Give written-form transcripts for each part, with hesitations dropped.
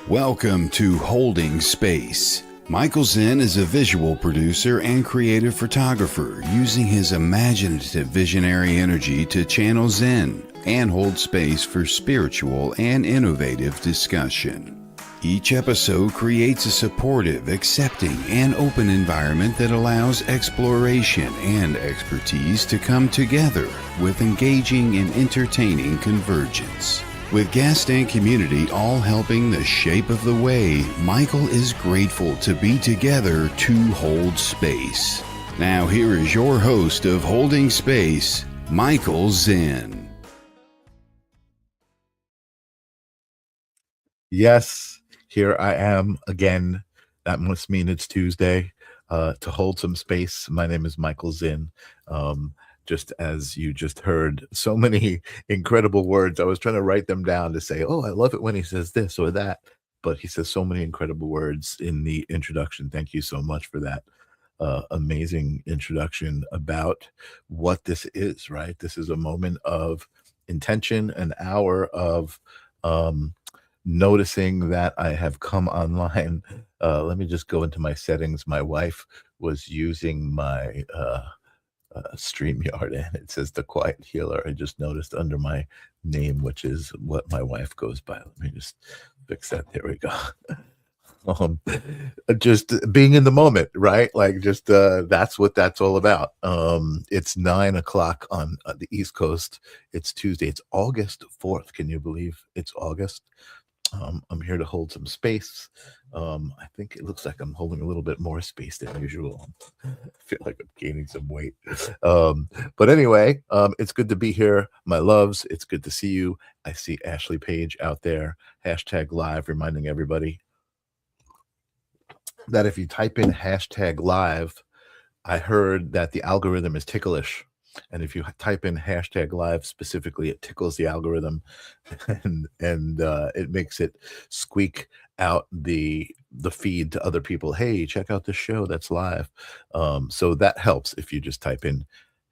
Welcome to Holding Space. Michael Zen is a visual producer and creative photographer using his imaginative visionary energy to channel Zen and hold space for spiritual and innovative discussion. Each episode creates a supportive, accepting, and open environment that allows exploration and expertise to come together with engaging and entertaining convergence. With guest and community all helping the shape of the way, Michael is grateful to be together to hold space. Now here is your host of Holding Space, Michael Zen. Yes, here I am again. That must mean it's Tuesday to hold some space. My name is Michael Zinn. Just as you just heard, so many incredible words. I was trying to write them down to say, oh, I love it when he says this or that. But he says so many incredible words in the introduction. Thank you so much for that amazing introduction about what this is, right? This is a moment of intention, an hour of noticing that I have come online. Let me just go into my settings. My wife was using my StreamYard, and it says The Quiet Healer. I just noticed under my name, which is what my wife goes by. Let me just fix that. There we go. Just being in the moment, right? Like just that's what that's all about. It's 9:00 on the East Coast. It's Tuesday. It's August 4th. Can you believe it's August? I'm here to hold some space. I think it looks like I'm holding a little bit more space than usual. I feel like I'm gaining some weight. But anyway, it's good to be here, my loves. It's good to see you. I see Ashley Page out there. #live, reminding everybody that if you type in #live, I heard that the algorithm is ticklish. And if you type in #live specifically, it tickles the algorithm and it makes it squeak out the feed to other people. Hey, check out this show that's live. So that helps if you just type in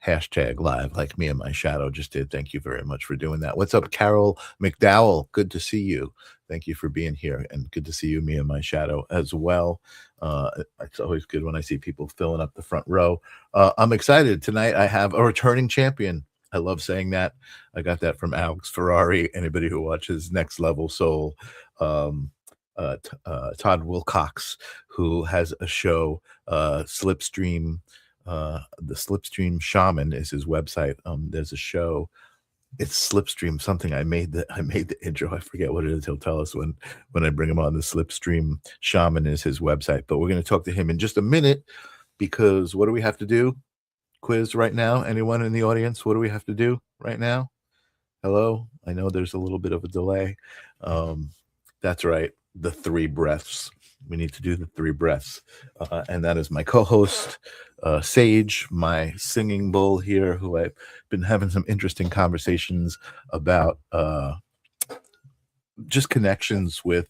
#live, like me and my shadow just did. Thank you very much for doing that. What's up, Carol McDowell? Good to see you. Thank you for being here, and good to see you, me and my shadow as well. It's always good when I see people filling up the front row. I'm excited. Tonight I have a returning champion. I love saying that. I got that from Alex Ferrari. Anybody who watches Next Level Soul, Todd Wilcox, who has a show, Slipstream. The Slipstream Shaman is his website. There's a show. It's Slipstream something. I made the intro. I forget what it is. He'll tell us when I bring him on. The Slipstream Shaman is his website. But we're going to talk to him in just a minute, because what do we have to do? Quiz right now. Anyone in the audience? What do we have to do right now? Hello? I know there's a little bit of a delay. That's right. The 3 breaths. We need to do the 3 breaths. And that is my co-host, Sage, my singing bull here, who I've been having some interesting conversations about just connections with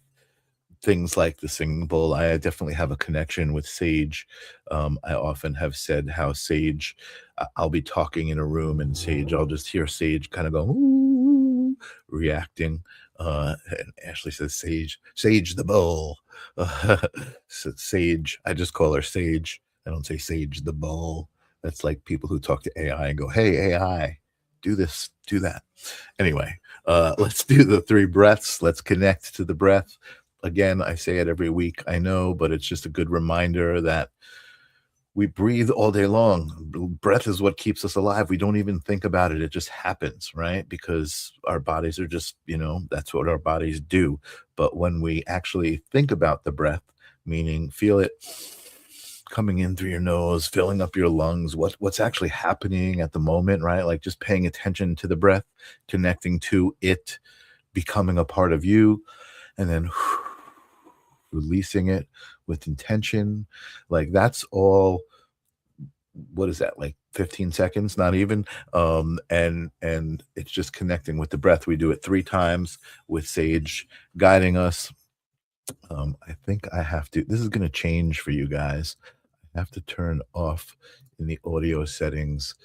things like the singing bull. I definitely have a connection with Sage. I often have said how Sage, I'll be talking in a room and Sage, I'll just hear Sage kind of go, ooh, reacting. And Ashley says, Sage the bull. So Sage, I just call her Sage. I don't say Sage the bull. That's like people who talk to AI and go, hey, AI, do this, do that. Anyway, let's do the 3 breaths. Let's connect to the breath. Again, I say it every week, I know, but it's just a good reminder that we breathe all day long. Breath is what keeps us alive. We don't even think about it. It just happens, right? Because our bodies are just, that's what our bodies do. But when we actually think about the breath, meaning feel it coming in through your nose, filling up your lungs, what's actually happening at the moment, right? Like just paying attention to the breath, connecting to it, becoming a part of you, and then releasing it with intention. Like that's all. What is that, like 15 seconds? Not even. And it's just connecting with the breath. We do it 3 times with Sage guiding us. I think I have to, this is going to change for you guys. I have to turn off in the audio settings,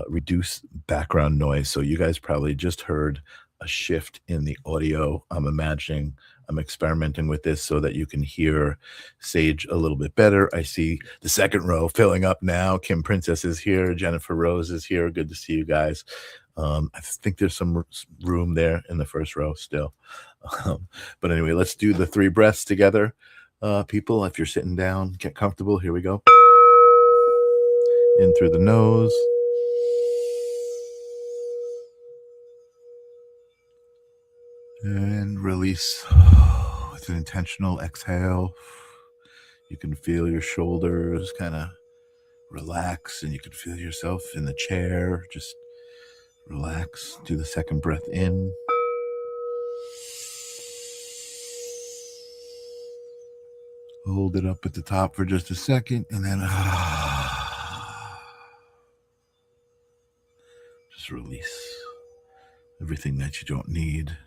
reduce background noise. So you guys probably just heard a shift in the audio. I'm imagining I'm experimenting with this so that you can hear Sage a little bit better. I see the second row filling up now. Kim Princess is here. Jennifer Rose is here. Good to see you guys. I think there's some room there in the first row still. But anyway, let's do the 3 breaths together. People, if you're sitting down, get comfortable. Here we go. In through the nose. And release with an intentional exhale. You can feel your shoulders kind of relax, and you can feel yourself in the chair. Just relax. Do the second breath in. Hold it up at the top for just a second, and then just release everything that you don't need.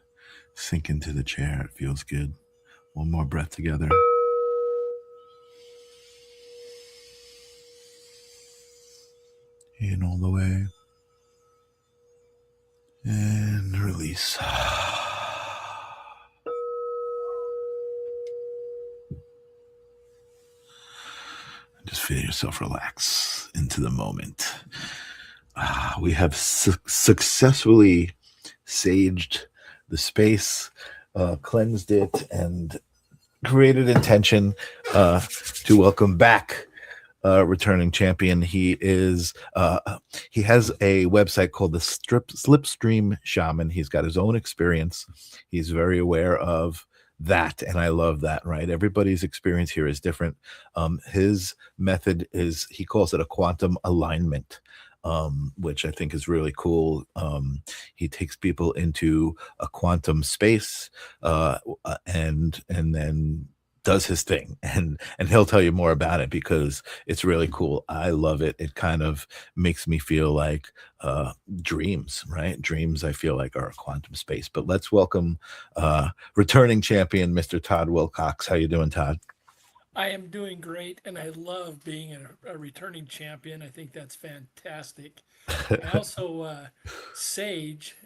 Sink into the chair. It feels good. One more breath together. In all the way. And release. Just feel yourself relax into the moment. We have successfully saged the space, cleansed it, and created intention to welcome back returning champion. He has a website called the Slipstream Shaman. He's got his own experience. He's very aware of that, and I love that. Right, everybody's experience here is different. His method is, he calls it a quantum alignment, which I think is really cool. He takes people into a quantum space and then does his thing, and he'll tell you more about it because it's really cool. I love it. It kind of makes me feel like dreams, right? Dreams, I feel like, are a quantum space. But let's welcome returning champion, Mr. Todd Wilcox. How you doing, Todd? I am doing great, and I love being a returning champion. I think that's fantastic. And also, Sage,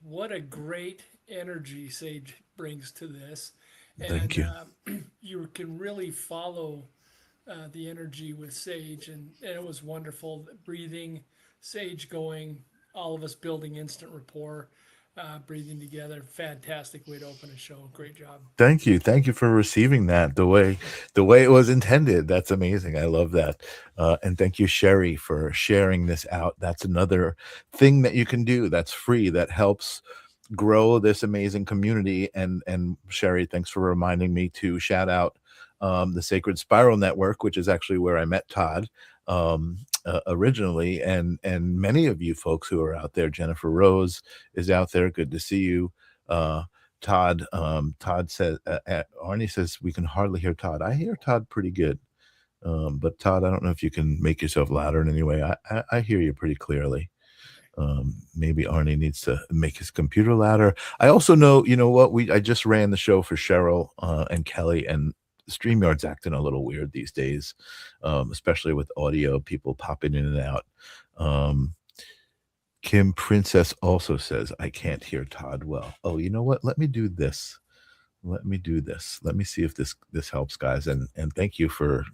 what a great energy Sage brings to this. Thank And you. You can really follow the energy with Sage, and it was wonderful. Breathing, Sage going, all of us building instant rapport, breathing together. Fantastic way to open a show. Great job. Thank you for receiving that the way it was intended. That's amazing. I love that. And thank you, Sherry, for sharing this out. That's another thing that you can do that's free, that helps grow this amazing community. And Sherry, thanks for reminding me to shout out the Sacred Spiral Network, which is actually where I met Todd originally, and many of you folks who are out there. Jennifer Rose is out there. Good to see you. Todd says, Arnie says we can hardly hear Todd. I hear Todd pretty good. But Todd, I don't know if you can make yourself louder in any way. I hear you pretty clearly. Maybe Arnie needs to make his computer louder. I also know, you know what, I just ran the show for Cheryl and Kelly, and StreamYard's acting a little weird these days, especially with audio, people popping in and out. Kim Princess also says, I can't hear Todd well. Oh, you know what? Let me do this. Let me see if this helps, guys. And thank you for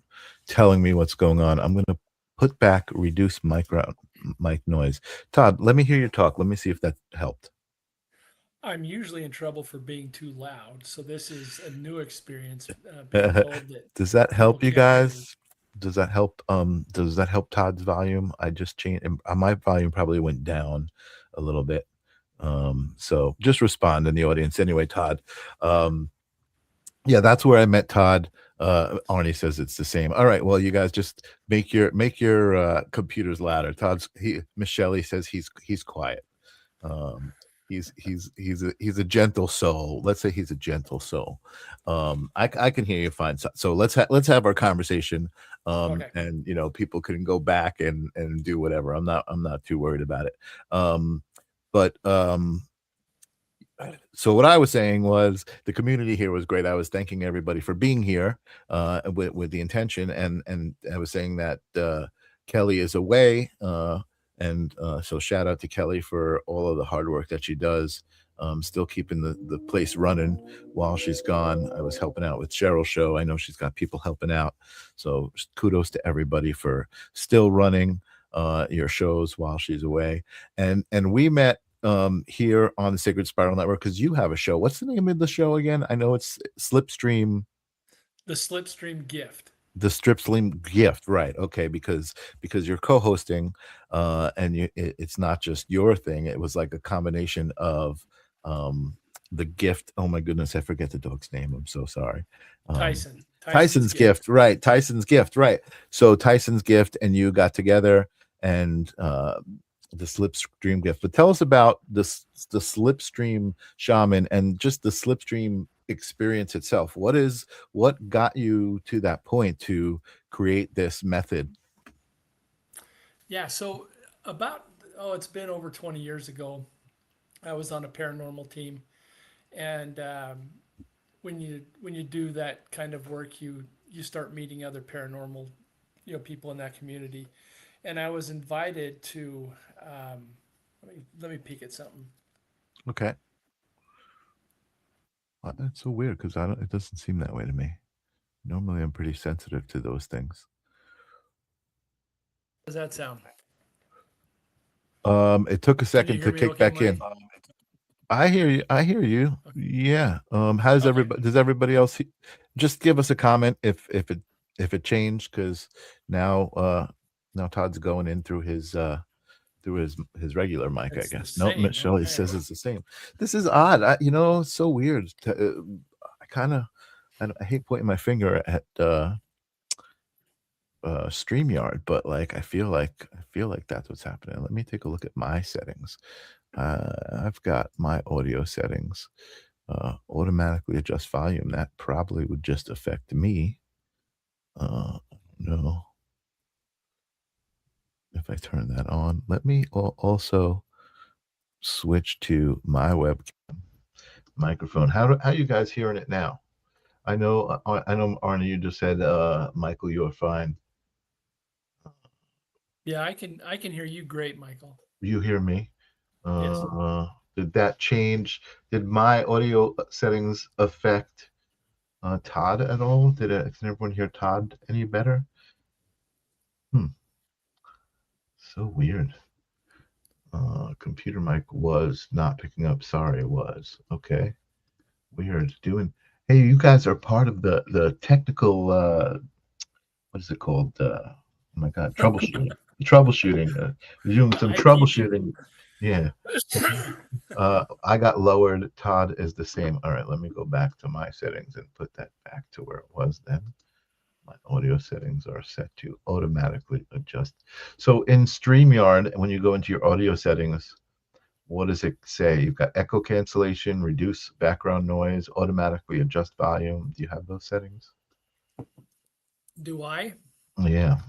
telling me what's going on. I'm going to put back reduce mic noise. Todd, let me hear you talk. Let me see if that helped. I'm usually in trouble for being too loud, so this is a new experience. Being told that Does that help you people can't hear me. guys? Does that help? Does that help Todd's volume? I just changed. My volume probably went down a little bit. So just respond in the audience anyway, Todd. Yeah, that's where I met Todd. Arnie says it's the same. All right, well, you guys just make your computers louder. Miss Shelley says he's quiet. He's a gentle soul. Let's say he's a gentle soul. I can hear you fine. So let's have our conversation. Okay. And people can go back and do whatever. I'm not too worried about it. So what I was saying was the community here was great. I was thanking everybody for being here with the intention, and I was saying that Kelly is away, and so shout out to Kelly for all of the hard work that she does still keeping the place running while she's gone. I was helping out with Cheryl's show. I know she's got people helping out. So kudos to everybody for still running your shows while she's away. And we met here on the Sacred Spiral Network because you have a show. What's the name of the show again? I know it's Slipstream. The Slipstream Gift. The Slipstream Gift, right? Okay, because you're co-hosting, and it's not just your thing. It was like a combination of the gift. Oh my goodness, I forget the dog's name. I'm so sorry. Tyson's gift, right? Tyson's gift, right? So Tyson's gift, and you got together, and the Slipstream Gift. But tell us about the Slipstream Shaman and just the Slipstream experience itself. What got you to that point to create this method? Yeah, so it's been over 20 years ago. I was on a paranormal team, and when you do that kind of work, you start meeting other paranormal, people in that community. And I was invited to let me peek at something. Okay. Well, that's so weird because it doesn't seem that way to me. Normally, I'm pretty sensitive to those things. How does that sound? It took a second to kick back in. I hear you. Okay. Yeah. How does everybody? Does everybody else just give us a comment if it changed? Because now Todd's going in through his regular mic, I guess. No, Michelle says it's the same. This is odd. It's so weird. I hate pointing my finger at StreamYard, but like I feel like that's what's happening. Let me take a look at my settings. I've got my audio settings. Automatically adjust volume. That probably would just affect me. No. If I turn that on, let me also switch to my webcam microphone. How you guys hearing it now? I know Arnie, you just said Michael, you are fine. Yeah, I can hear you great, Michael. You hear me? Yes. Did that change? Did my audio settings affect Todd at all? Can everyone hear Todd any better? So weird. Computer mic was not picking up. Sorry, it was. Okay. Weird. Hey, you guys are part of the technical what is it called? Oh my god, troubleshooting. We're doing some troubleshooting. Yeah. I got lowered. Todd is the same. All right, let me go back to my settings and put that back to where it was then. My audio settings are set to automatically adjust. So in StreamYard, when you go into your audio settings, what does it say? You've got echo cancellation, reduce background noise, automatically adjust volume. Do you have those settings? Do I? Yeah.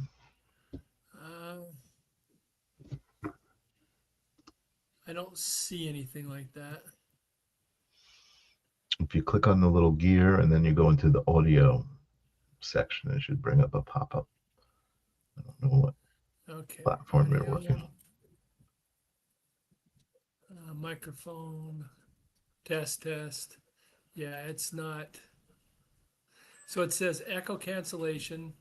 I don't see anything like that. If you click on the little gear and then you go into the audio section, it should bring up a pop-up. I don't know what platform you're working. Microphone, test. Yeah, it's not. So it says echo cancellation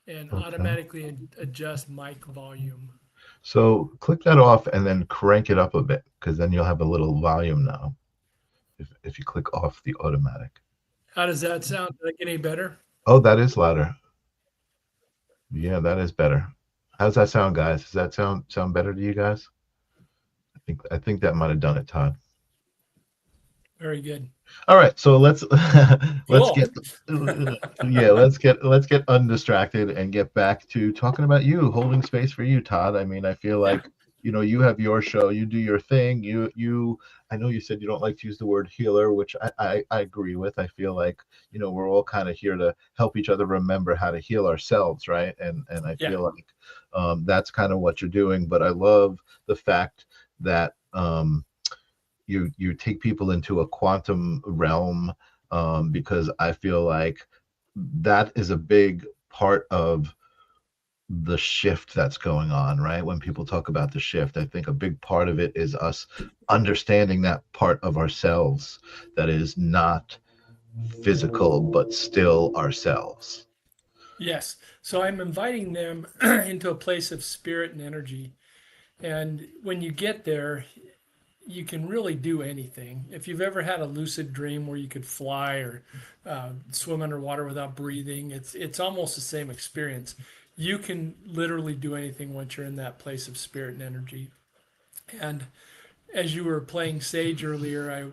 and automatically adjust mic volume. So click that off and then crank it up a bit, because then you'll have a little volume now. If you click off the automatic. How does that sound? Did I get any better? Oh, that is louder. Yeah, that is better. How's that sound, guys? Does that sound better to you guys? I think that might have done it, Todd. Very good. All right, so let's get undistracted and get back to talking about you, holding space for you, Todd. I mean, I feel like you have your show, you do your thing. I know you said you don't like to use the word healer, which I agree with. I feel like we're all kind of here to help each other remember how to heal ourselves, right? And I feel like that's kind of what you're doing. But I love the fact that you take people into a quantum realm, because I feel like that is a big part of the shift that's going on, right? When people talk about the shift, I think a big part of it is us understanding that part of ourselves that is not physical, but still ourselves. Yes. So I'm inviting them into a place of spirit and energy. And when you get there, you can really do anything. If you've ever had a lucid dream where you could fly or swim underwater without breathing, it's almost the same experience. You can literally do anything once you're in that place of spirit and energy. And as you were playing Sage earlier,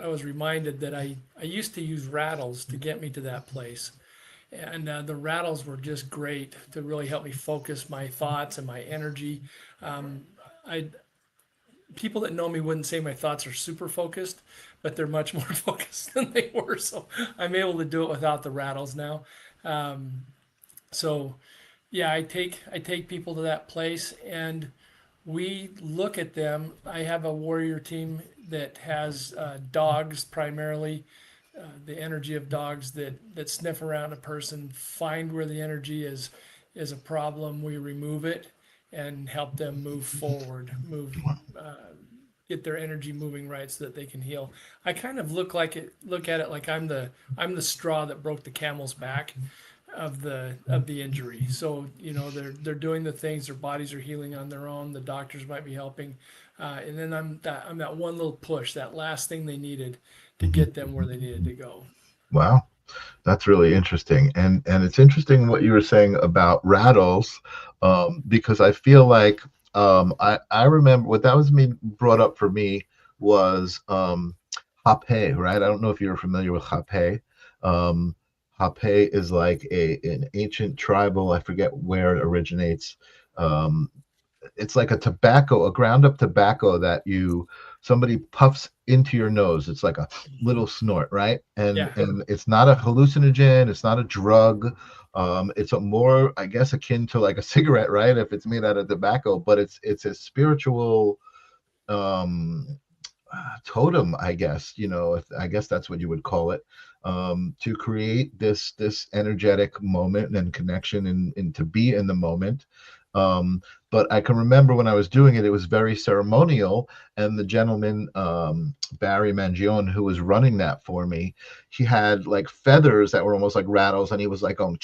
I was reminded that I used to use rattles to get me to that place. And the rattles were just great to really help me focus my thoughts and my energy. Um, I People that know me wouldn't say my thoughts are super focused, but they're much more focused than they were. So I'm able to do it without the rattles now. Um, so yeah, I take people to that place and we look at them. I have a warrior team that has dogs primarily, the energy of dogs that sniff around a person, find where the energy is a problem. We remove it and help them move forward, get their energy moving right so that they can heal. I kind of look at it like I'm the straw that broke the camel's back of the injury. So they're doing the things. Their bodies are healing on their own. The doctors might be helping, and then I'm that one little push, that last thing they needed to get them where they needed to go. Wow. That's really interesting, and it's interesting what you were saying about rattles, because I feel like I remember what that was me brought up for me was Hape, right? I don't know if you're familiar with Hape. Um, Hape is like an ancient tribal. I forget where it originates. Um, it's like a ground up tobacco that somebody puffs into your nose. It's like a little snort, right? and Yeah, and it's not a hallucinogen, it's not a drug. It's a more, I guess, akin to like a cigarette, right? If it's made out of tobacco, but it's a spiritual um totem, I guess, if I guess that's what you would call it, to create this energetic moment and connection, and to be in the moment. But I can remember when I was doing it, it was very ceremonial, and the gentleman, Barry Mangione, who was running that for me, he had like feathers that were almost like rattles, and he was like going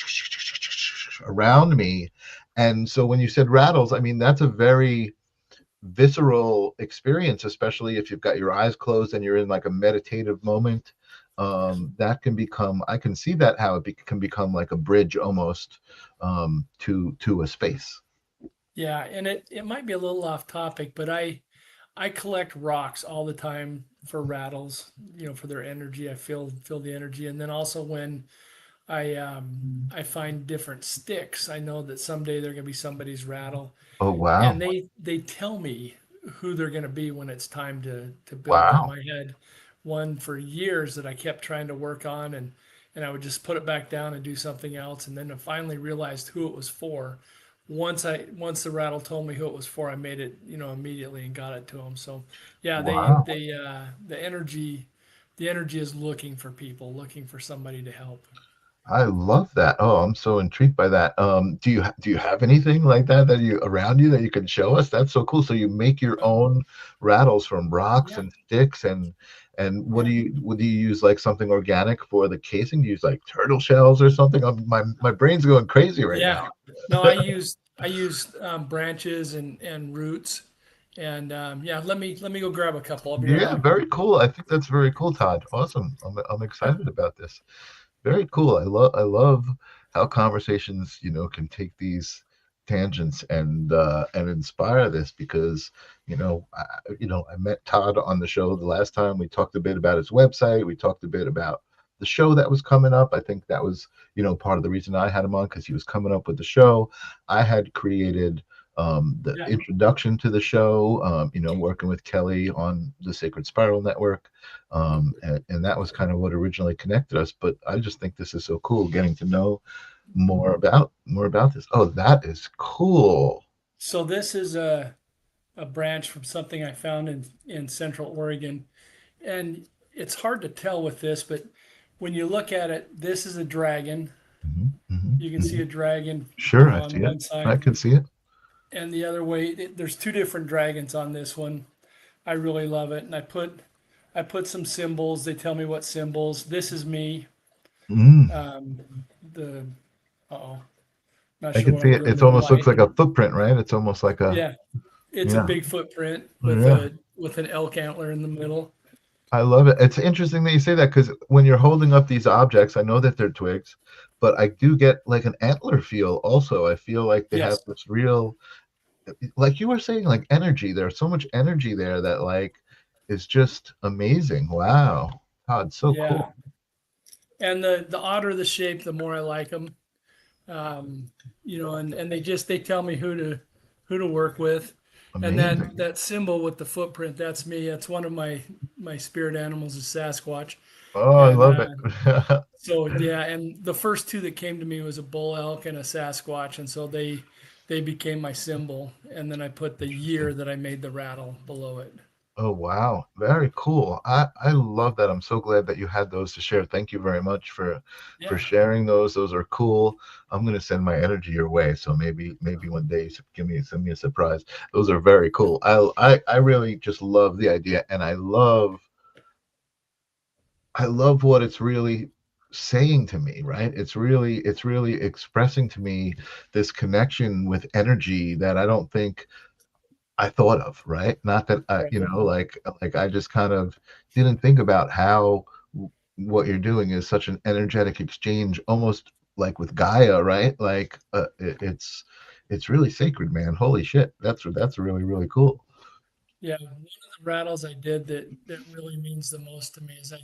around me. And so when you said rattles, I mean, that's a very visceral experience, especially if you've got your eyes closed and you're in like a meditative moment. That can become, I can see that how can become like a bridge almost, to a space. yeah, and it might be a little off topic, but I collect rocks all the time for rattles, for their energy. I feel the energy, and then also when I find different sticks, I know that someday they're gonna be somebody's rattle, Oh, wow. and they tell me who they're going to be when it's time to build them. Wow. I had one for years that I kept trying to work on, and I would just put it back down and do something else, and then I finally realized who it was for. Once the rattle told me who it was for, I made it immediately and got it to them. So yeah, Wow. the energy is looking for people, looking for somebody to help. I love that. Oh, I'm so intrigued by that. Do you have anything like that you around you that you can show us? That's so cool. So you make your own rattles from rocks Yeah, and sticks, and yeah. what do you use, like something organic for the casing? Do you use like turtle shells or something? My brain's going crazy right Yeah. now. No, I used branches and roots, and yeah. Let me go grab a couple. I'll be right Yeah, back. very cool. I think that's very cool, Todd. Awesome. I'm Yep. excited about this. Very cool. I love how conversations, can take these tangents and inspire this, because I met Todd on the show the last time. We talked a bit about his website. We talked a bit about the show that was coming up. I think that was, part of the reason I had him on, because he was coming up with the show. I had created the Yeah. introduction to the show, working with Kelly on the Sacred Spiral Network, and that was kind of what originally connected us. But I just think this is so cool, getting to know more about this. Oh, that is cool. So this is a branch from something I found in Central Oregon, and it's hard to tell with this, but when you look at it, this is a dragon, Hmm. Hmm. You can see a dragon, Sure, I on see it. one I side, can see it. and the other way. There's two different dragons on this one. I really love it, and I put some symbols. They tell me what symbols. This is me. Mm, Um, the oh, not I sure can what see I'm it. doing It with almost looks light. like a footprint, right? It's almost like a, Yeah, it's a yeah, big footprint with yeah. an elk antler in the middle. I love it. It's interesting that you say that because when you're holding up these objects, I know that they're twigs, but I do get like an antler feel also. I feel like they have Yes. this real, like you were saying, like energy. There's so much energy there that like is just amazing. Wow. God, so Yeah. cool. And the odder the shape, the more I like them. Um, and they tell me who to work with. And that Amazing. that symbol with the footprint, that's me. That's one of my spirit animals is Sasquatch. Oh, I And love it. so yeah, and the first two that came to me was a bull elk and a Sasquatch, and so they became my symbol. And then I put the year that I made the rattle below it. Oh wow, very cool. I love that. I'm so glad that you had those to share. Thank you very much for Yeah, sharing those. Those are cool. I'm gonna send my energy your way. So maybe one day you should send me a surprise. Those are very cool. I really just love the idea, and I love what it's really saying to me, right? It's really expressing to me this connection with energy that I don't think I thought of, right? Not that I, right. like I just kind of didn't think about how what you're doing is such an energetic exchange, almost like with Gaia, right? Like it's really sacred, man. Holy shit, that's really really cool. Yeah, one of the rattles I did that really means the most to me is I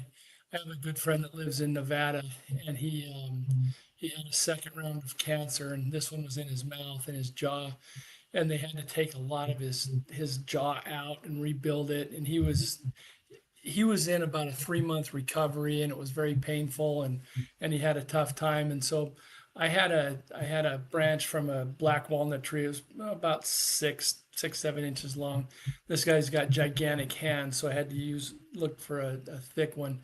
have a good friend that lives in Nevada, and he had a second round of cancer, and this one was in his mouth and his jaw, and they had to take a lot of his jaw out and rebuild it, and he was in about a 3 month recovery, and it was very painful, and he had a tough time. And so I had a branch from a black walnut tree. It was about 6, 7 inches long. This guy's got gigantic hands, so I had to look for a thick one.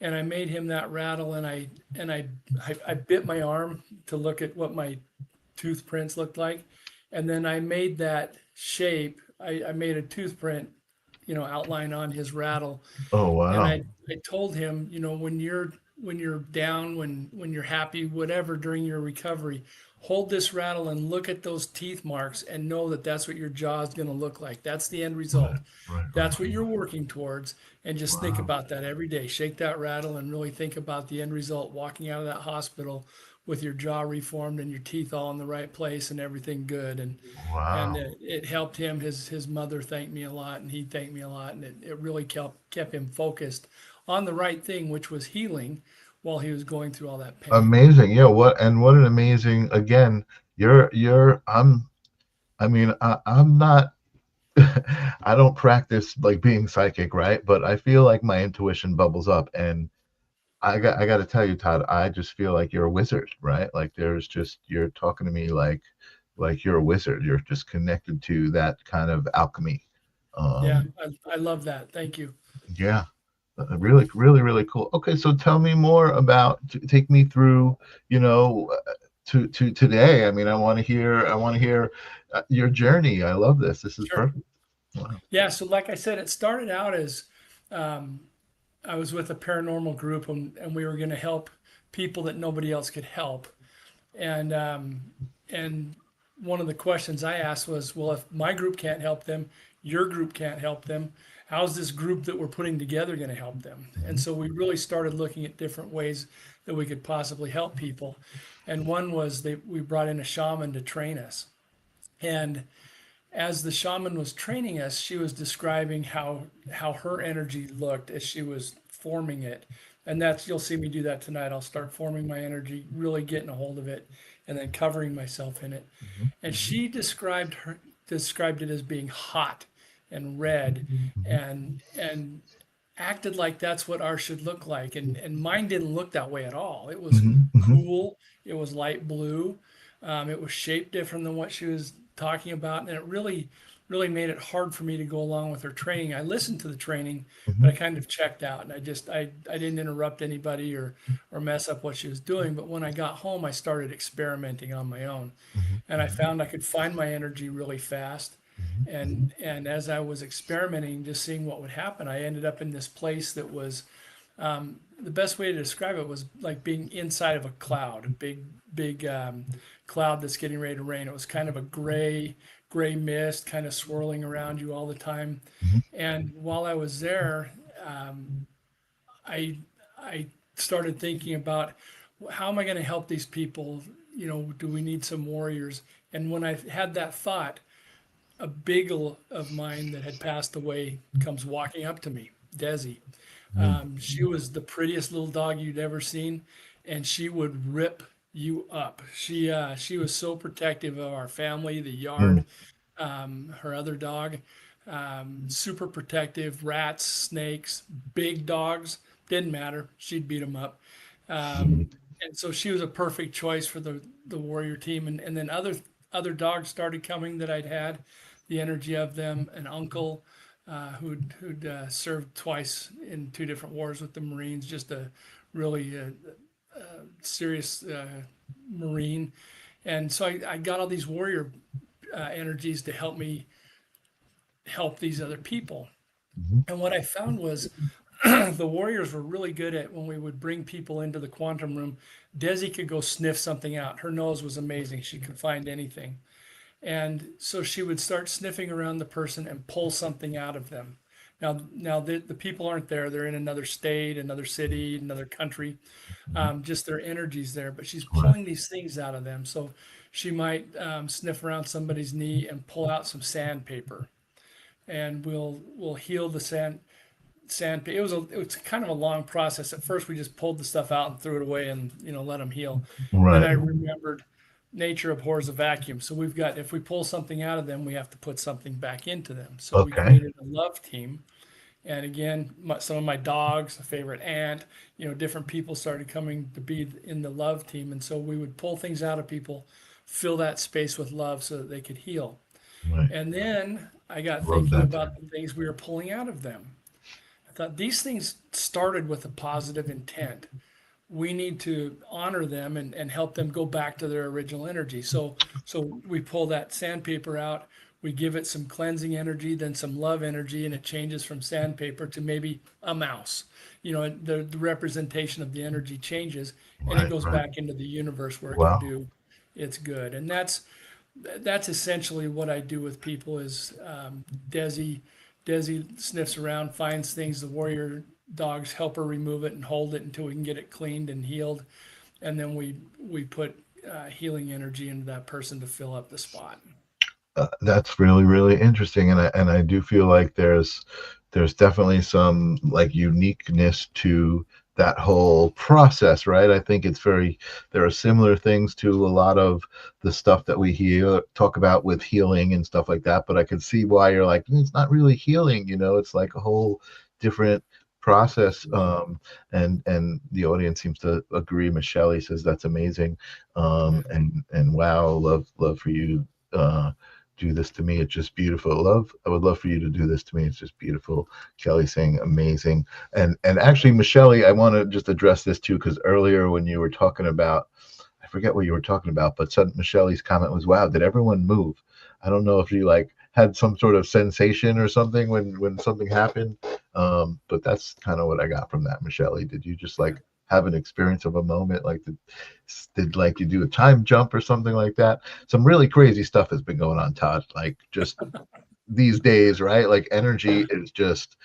And I made him that rattle, and I bit my arm to look at what my tooth prints looked like. And then I made that shape. I made a tooth print, outline on his rattle. Oh And wow. I told him, when you're down, when you're happy, whatever, during your recovery, hold this rattle and look at those teeth marks and know that that's what your jaw is going to look like. That's the end Right, result. right, right. That's what you're working towards. And just think Wow. about that every day. Shake that rattle and really think about the end result, walking out of that hospital with your jaw reformed and your teeth all in the right place and everything good. And Wow. it helped him. His mother thanked me a lot, and he thanked me a lot, and it really kept him focused on the right thing, which was healing, while he was going through all that pain. Amazing. Yeah, what an amazing, again, you're I mean, I'm not I don't practice like being psychic, right? But I feel like my intuition bubbles up, and I got to tell you, Todd, I just feel like you're a wizard, right? Like there's just you're talking to me like you're a wizard. You're just connected to that kind of alchemy. Yeah, Um, I love that. Thank you. yeah, really, really, really cool. Okay, so tell me more about, take me through, to today. I mean, I want to hear your journey. I love this. This is Sure. perfect. Wow. Yeah, so like I said, it started out as um, I was with a paranormal group, and we were going to help people that nobody else could help. And one of the questions I asked was, well, if my group can't help them, your group can't help them, how's this group that we're putting together going to help them? And Mhm, so we really started looking at different ways that we could possibly help people. And one was we brought in a shaman to train us. And as the shaman was training us, she was describing how her energy looked as she was forming it. And that's, you'll see me do that tonight. I'll start forming my energy, really getting a hold of it, and then covering myself in it. mhm, And she described it as being hot and red, mhm, and acted like that's what ours should look like. And mine didn't look that way at all. It was mhm, mhm, cool. It was light blue. It was shaped different than what she was talking about, and it really made it hard for me to go along with her training. I listened to the training, but I Mhm. kind of checked out, and I didn't interrupt anybody or mess up what she was doing. But when I got home, I started experimenting on my own, Mhm. and I found I could find my energy really fast. Mhm. And as I was experimenting, just seeing what would happen, I ended up in this place that was, the best way to describe it was like being inside of a cloud, a big cloud that's getting ready to rain. It was kind of a gray mist kind of swirling around you all the time. Mhm. And while I was there, um, I I started thinking about how am I going to help these people? You know, do we need some warriors? And when I had that thought, a beagle of mine that had passed away comes walking up to me, Desi. Mhm. She was the prettiest little dog you'd ever seen, and she would rip you up. She was so protective of our family, the yard, Mhm. her other dog, super protective. Rats, snakes, big dogs didn't matter. She'd beat them up. Mhm. And so she was a perfect choice for the warrior team. And then other dogs started coming that I'd had, the energy of them. An uncle who'd served twice in two different wars with the Marines, just a really serious Marine. And so I got all these warrior energies to help me help these other people. Mhm. And what I found was the warriors were really good at when we would bring people into the quantum room. Desi could go sniff something out. Her nose was amazing. She could find anything. And so she would start sniffing around the person and pull something out of them. Now the people aren't there. They're in another state, another city, another country. Just their energies there. But she's Right. pulling these things out of them. So she might sniff around somebody's knee and pull out some sandpaper, and we'll heal the sandpaper. It was kind of a long process. At first, we just pulled the stuff out and threw it away, and let them heal. Then Right. I remembered nature abhors a vacuum. So we've got if we pull something out of them, we have to put something back into them. So we Okay. created a love team. And again, some of my dogs, a favorite aunt, different people started coming to be in the love team. And so we would pull things out of people, fill that space with love so that they could heal. Right. And then I got Love thinking that about term. the things we were pulling out of them. I thought these things started with a positive intent. We need to honor them and help them go back to their original energy. So we pull that sandpaper out, we give it some cleansing energy, then some love energy, and it changes from sandpaper to maybe a mouse. The representation of the energy changes, and it Right. goes Right. back into the universe where it can Wow. do its good. And that's essentially what I do with people is Desi Desi sniffs around, finds things. The warrior dogs help her remove it and hold it until we can get it cleaned and healed, and then we put healing energy into that person to fill up the spot. That's really really interesting, and I do feel like there's definitely some like uniqueness to that whole process, right? I think it's very there are similar things to a lot of the stuff that we hear talk about with healing and stuff like that, but I can see why you're like it's not really healing, it's like a whole different process. And the audience seems to agree. Michelle says that's amazing. Yeah. And wow, love for you do this to me. It's just beautiful. I would love for you to do this to me. It's just beautiful. Kelly saying amazing. And actually, Michelle, I want to just address this too, because earlier when you were talking about, I forget what you were talking about, but Michelle's comment was, wow, did everyone move? I don't know if you like had some sort of sensation or something when something happened. But that's kind of what I got from that, Michelle. Did you just Yeah. like have an experience of a moment like did like you do a time jump or something like that? Some really crazy stuff has been going on, Todd. Like just these days, right? Like energy is just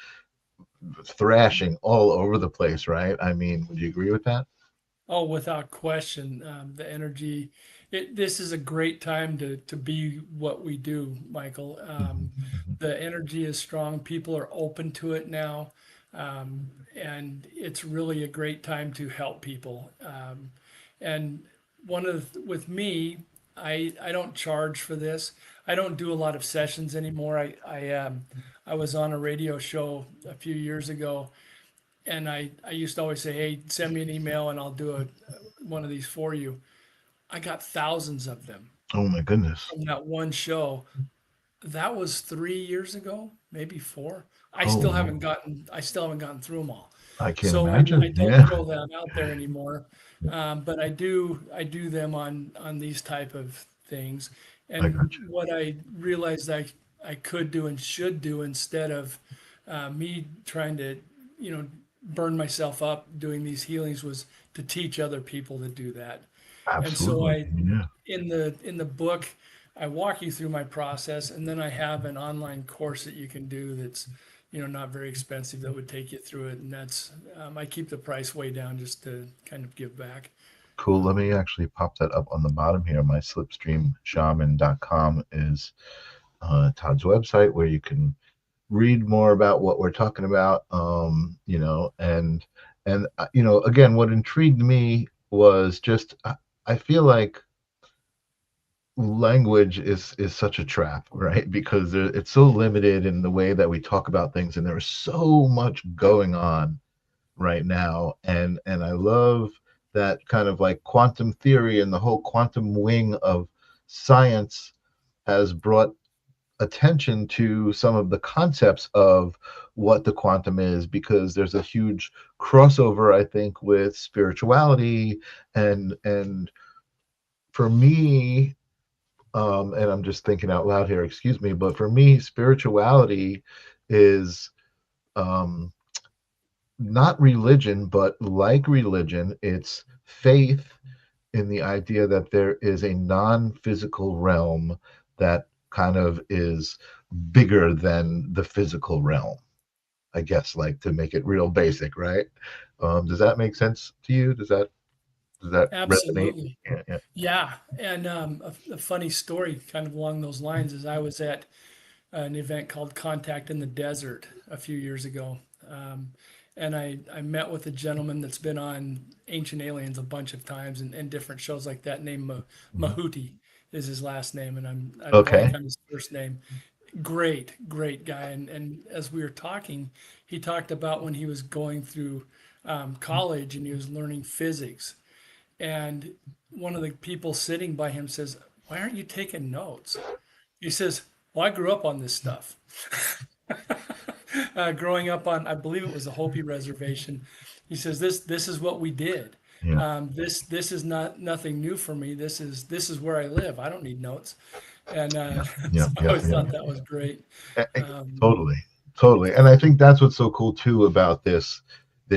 thrashing all over the place, right? I mean, would you agree with that? Oh, without question, the energy. This is a great time to be what we do, Michael. Mhm. The energy is strong. People are open to it now, and it's really a great time to help people. And with me, I don't charge for this. I don't do a lot of sessions anymore. I was on a radio show a few years ago, and I used to always say, "Hey, send me an email and I'll do one of these for you." I got thousands of them. Oh my goodness. from that one show. That was 3 years ago, maybe four. Oh, I still haven't gotten through them all. I can't So I imagine. don't Yeah. throw that out there anymore. But I do them on these type of things. I And got you. what I realized I could do and should do instead of me trying to, you know, burn myself up doing these healings was to teach other people to do that. And so Absolutely. Yeah. in the book, I walk you through my process, and then I have an online course that you can do that's, not very expensive, that would take you through it. And that's I keep the price way down just to kind of give back. Cool. Let me actually pop that up on the bottom here. My slipstreamshaman.com is Todd's website where you can read more about what we're talking about. Again, what intrigued me was just I feel like language is such a trap, right? Because it's so limited in the way that we talk about things, and there's so much going on right now. And I love that kind of like quantum theory and the whole quantum wing of science has brought attention to some of the concepts of what the quantum is, because there's a huge crossover, I think, with spirituality. And for me, and I'm just thinking out loud here, excuse me, but for me, spirituality is um, not religion, but like religion, it's faith in the idea that there is a non-physical realm that kind of is bigger than the physical realm. I guess, like, to make it real basic, right? Does that make sense to you? Does that resonate? Absolutely. Yeah, yeah. Yeah. And a funny story kind of along those lines is I was at an event called Contact in the Desert a few years ago. Um, and I met with a gentleman that's been on Ancient Aliens a bunch of times and different shows like that, named Mhm. Mahuti is his last name, and I'm blank Okay. on his first name. Great, great guy. And as we were talking, he talked about when he was going through college and he was learning physics. And one of the people sitting by him says, "Why aren't you taking notes?" He says, "Well, I grew up on this stuff." Growing up on, I believe it was the Hopi reservation. He says, "This is what we did. Yeah. This is not nothing new for me. This is where I live. I don't need notes." And Yeah. so I Yeah. always Yeah. thought that was great. Um, Totally. Totally. And I think that's what's so cool too about this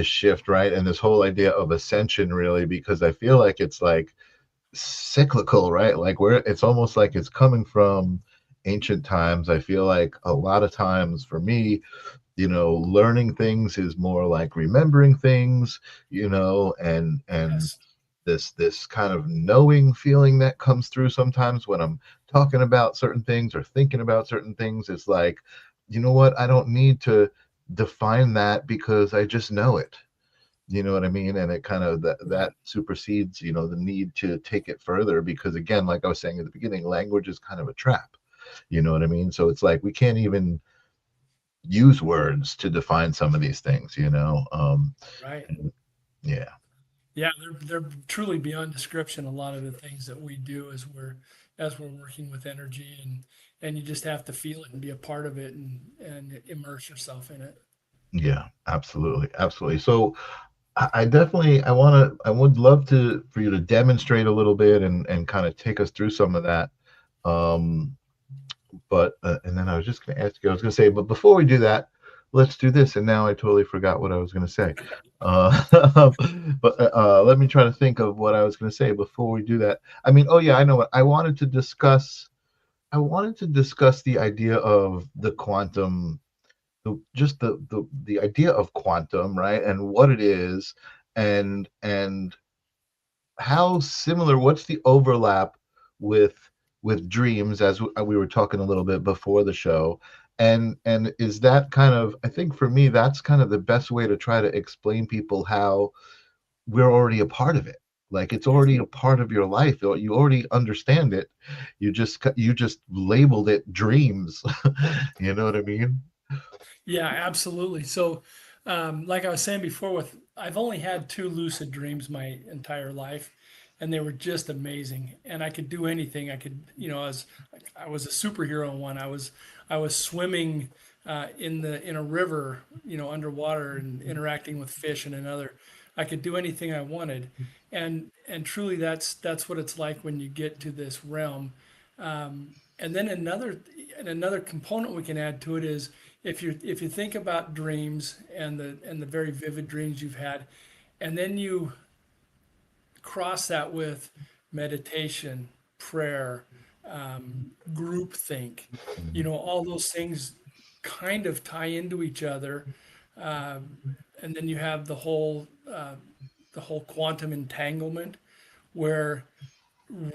shift, right? And this whole idea of ascension, really, because I feel like it's like cyclical, right? Like, where it's almost like it's coming from ancient times. I feel like a lot of times for me, learning things is more like remembering things, and yes, this kind of knowing feeling that comes through sometimes when I'm talking about certain things or thinking about certain things. It's like, you know what? I don't need to define that because I just know it. You know what I mean? And it kind of that right. supersedes, the need to take it further, because again, like I was saying at the beginning, language is kind of a trap. You know what I mean? So it's like we can't even use words to define some of these things. Right. Yeah. Yeah, they're truly beyond description. A lot of the things that we do as we're working with energy, and you just have to feel it and be a part of it and immerse yourself in it. Yeah, absolutely, absolutely. So I definitely I would love to for you to demonstrate a little bit and kind of take us through some of that. Um, but and then I was just going to ask you, I was going to say, but before we do that, let's do this. And now I totally forgot what I was going to say. Uh, but let me try to think of what I was going to say before we do that. I mean, oh yeah, I know what I wanted to discuss. I wanted to discuss the idea of the quantum, the idea of quantum, right, and what it is, and how similar, what's the overlap with dreams, as we were talking a little bit before the show. And is that kind of, I think for me, that's kind of the best way to try to explain people how we're already a part of it. Like, it's Yes. already a part of your life, or you already understand it. You just labeled it dreams. You know what I mean? Yeah, absolutely. So, like I was saying before, I've only had two lucid dreams my entire life. and they were just amazing. And I could do anything. I could, I was a superhero in one. I was swimming in a river, underwater and interacting with fish in another. I could do anything I wanted, and truly that's what it's like when you get to this realm. And then another component we can add to it is if you think about dreams and the very vivid dreams you've had, and then you cross that with meditation, prayer, groupthink, all those things kind of tie into each other. And then you have the whole quantum entanglement, where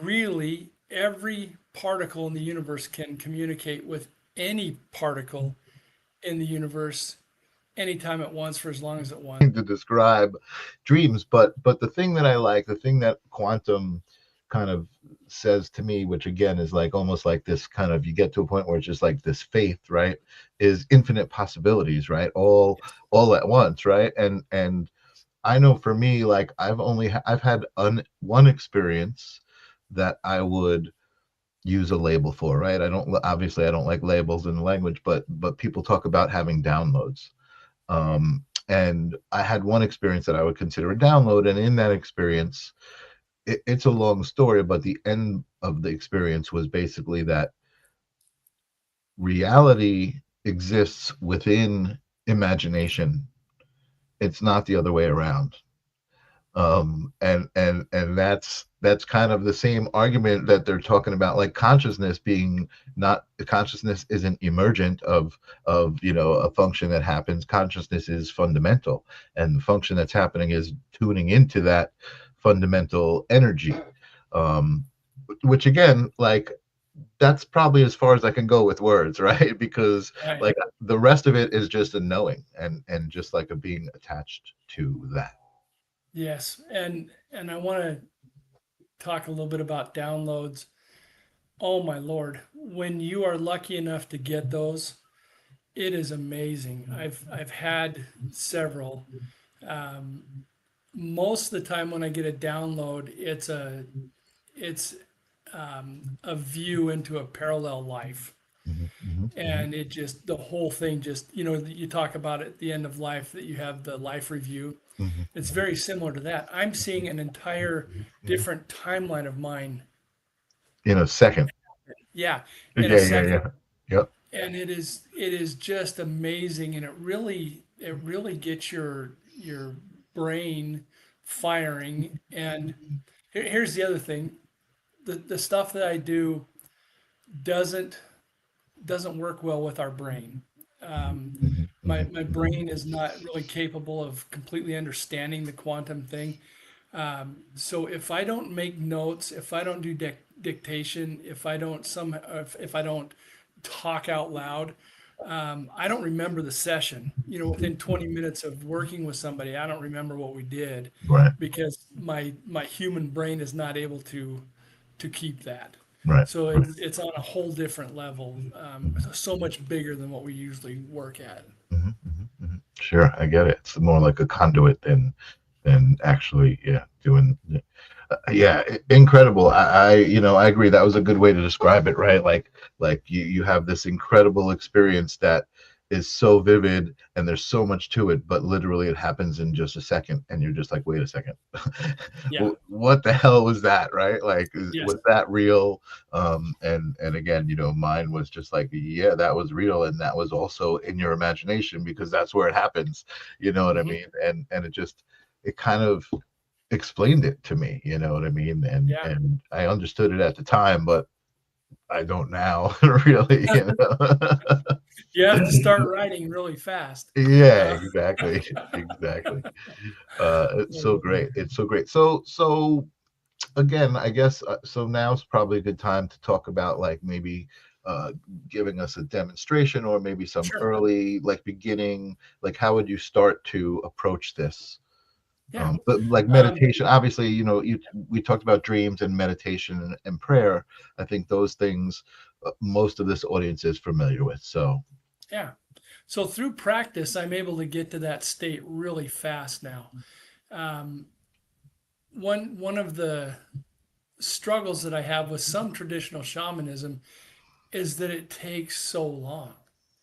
really every particle in the universe can communicate with any particle in the universe anytime it wants for as long as it wants. To describe dreams, but the thing that I like, the thing that quantum kind of says to me, which again is like almost like this kind of, you get to a point where it's just like this faith, right, is infinite possibilities, right, all at once, right? And I know for me, like I've had one experience that I would use a label for, right? I don't like labels in the language, but people talk about having downloads. And I had one experience that I would consider a download, and in that experience, it's a long story, but the end of the experience was basically that reality exists within imagination. It's not the other way around. And that's kind of the same argument that they're talking about, like consciousness being not, consciousness isn't emergent of a function that happens. Consciousness is fundamental, and the function that's happening is tuning into that fundamental energy, um which again, like, that's probably as far as I can go with words, right? Because Right. like the rest of it is just a knowing, and just like a being attached to that. Yes. And I want to talk a little bit about downloads. Oh my Lord, when you are lucky enough to get those, it is amazing. I've had several. Um, Most of the time when I get a download, it's a view into a parallel life. Mhm, mhm, mhm, And it just, the whole thing just, you talk about at the end of life that you have the life review. mhm, It's very similar to that. I'm seeing an entire mhm. different timeline of mine. In a second. Yeah, in a Yeah, yeah, second. yeah. Yep. And it is just amazing, and it really gets your brain firing. And here's the other thing. The stuff that I do doesn't doesn't work well with our brain. Um, Mhm, mhm, my brain is not really capable of completely understanding the quantum thing. So if I don't make notes, if I don't do dictation, if I don't talk out loud, I don't remember the session. Within 20 minutes of working with somebody, I don't remember what we did right, because my human brain is not able to keep that. right, So right. it's on a whole different level, so much bigger than what we usually work at. Mhm, mhm, mhm. Sure, I get it. It's more like a conduit than actually, yeah, doing. Yeah, incredible. I agree. That was a good way to describe it, right? Like you have this incredible experience that is so vivid, and there's so much to it, but literally it happens in just a second, and you're just like, wait a second, Yeah. what the hell was that, right? Like, Yes. was that real? And again, mine was just like, yeah, that was real, and that was also in your imagination, because that's where it happens. You know what I Hmm. mean? And it kind of explained it to me, you know what I mean? And Yeah. and I understood it at the time, but I don't now, really, You have to start writing really fast. Yeah, Uh, exactly. Exactly. It's so great. It's so great. So again, I guess, so now's probably a good time to talk about, like, maybe uh giving us a demonstration, or maybe some sure. early, like, beginning, like, how would you start to approach this? Yeah. But like Um, meditation, obviously, we talked about dreams and meditation and prayer. I think those things, most of this audience is familiar with. So, yeah. So through practice, I'm able to get to that state really fast now. Um, one of the struggles that I have with some traditional shamanism is that it takes so long.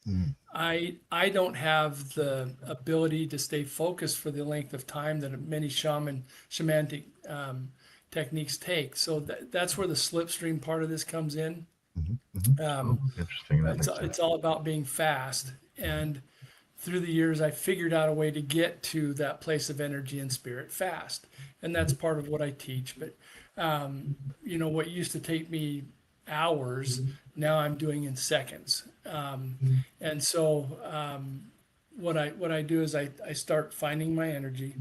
Mm, I don't have the ability to stay focused for the length of time that many shamanic techniques take. So that's where the slipstream part of this comes in. Oh, Um, interesting. That makes it's sense. all about being fast, and through the years, I figured out a way to get to that place of energy and spirit fast, and that's part of what I teach. But what used to take me hours, now I'm doing in seconds. And so what I do is I start finding my energy,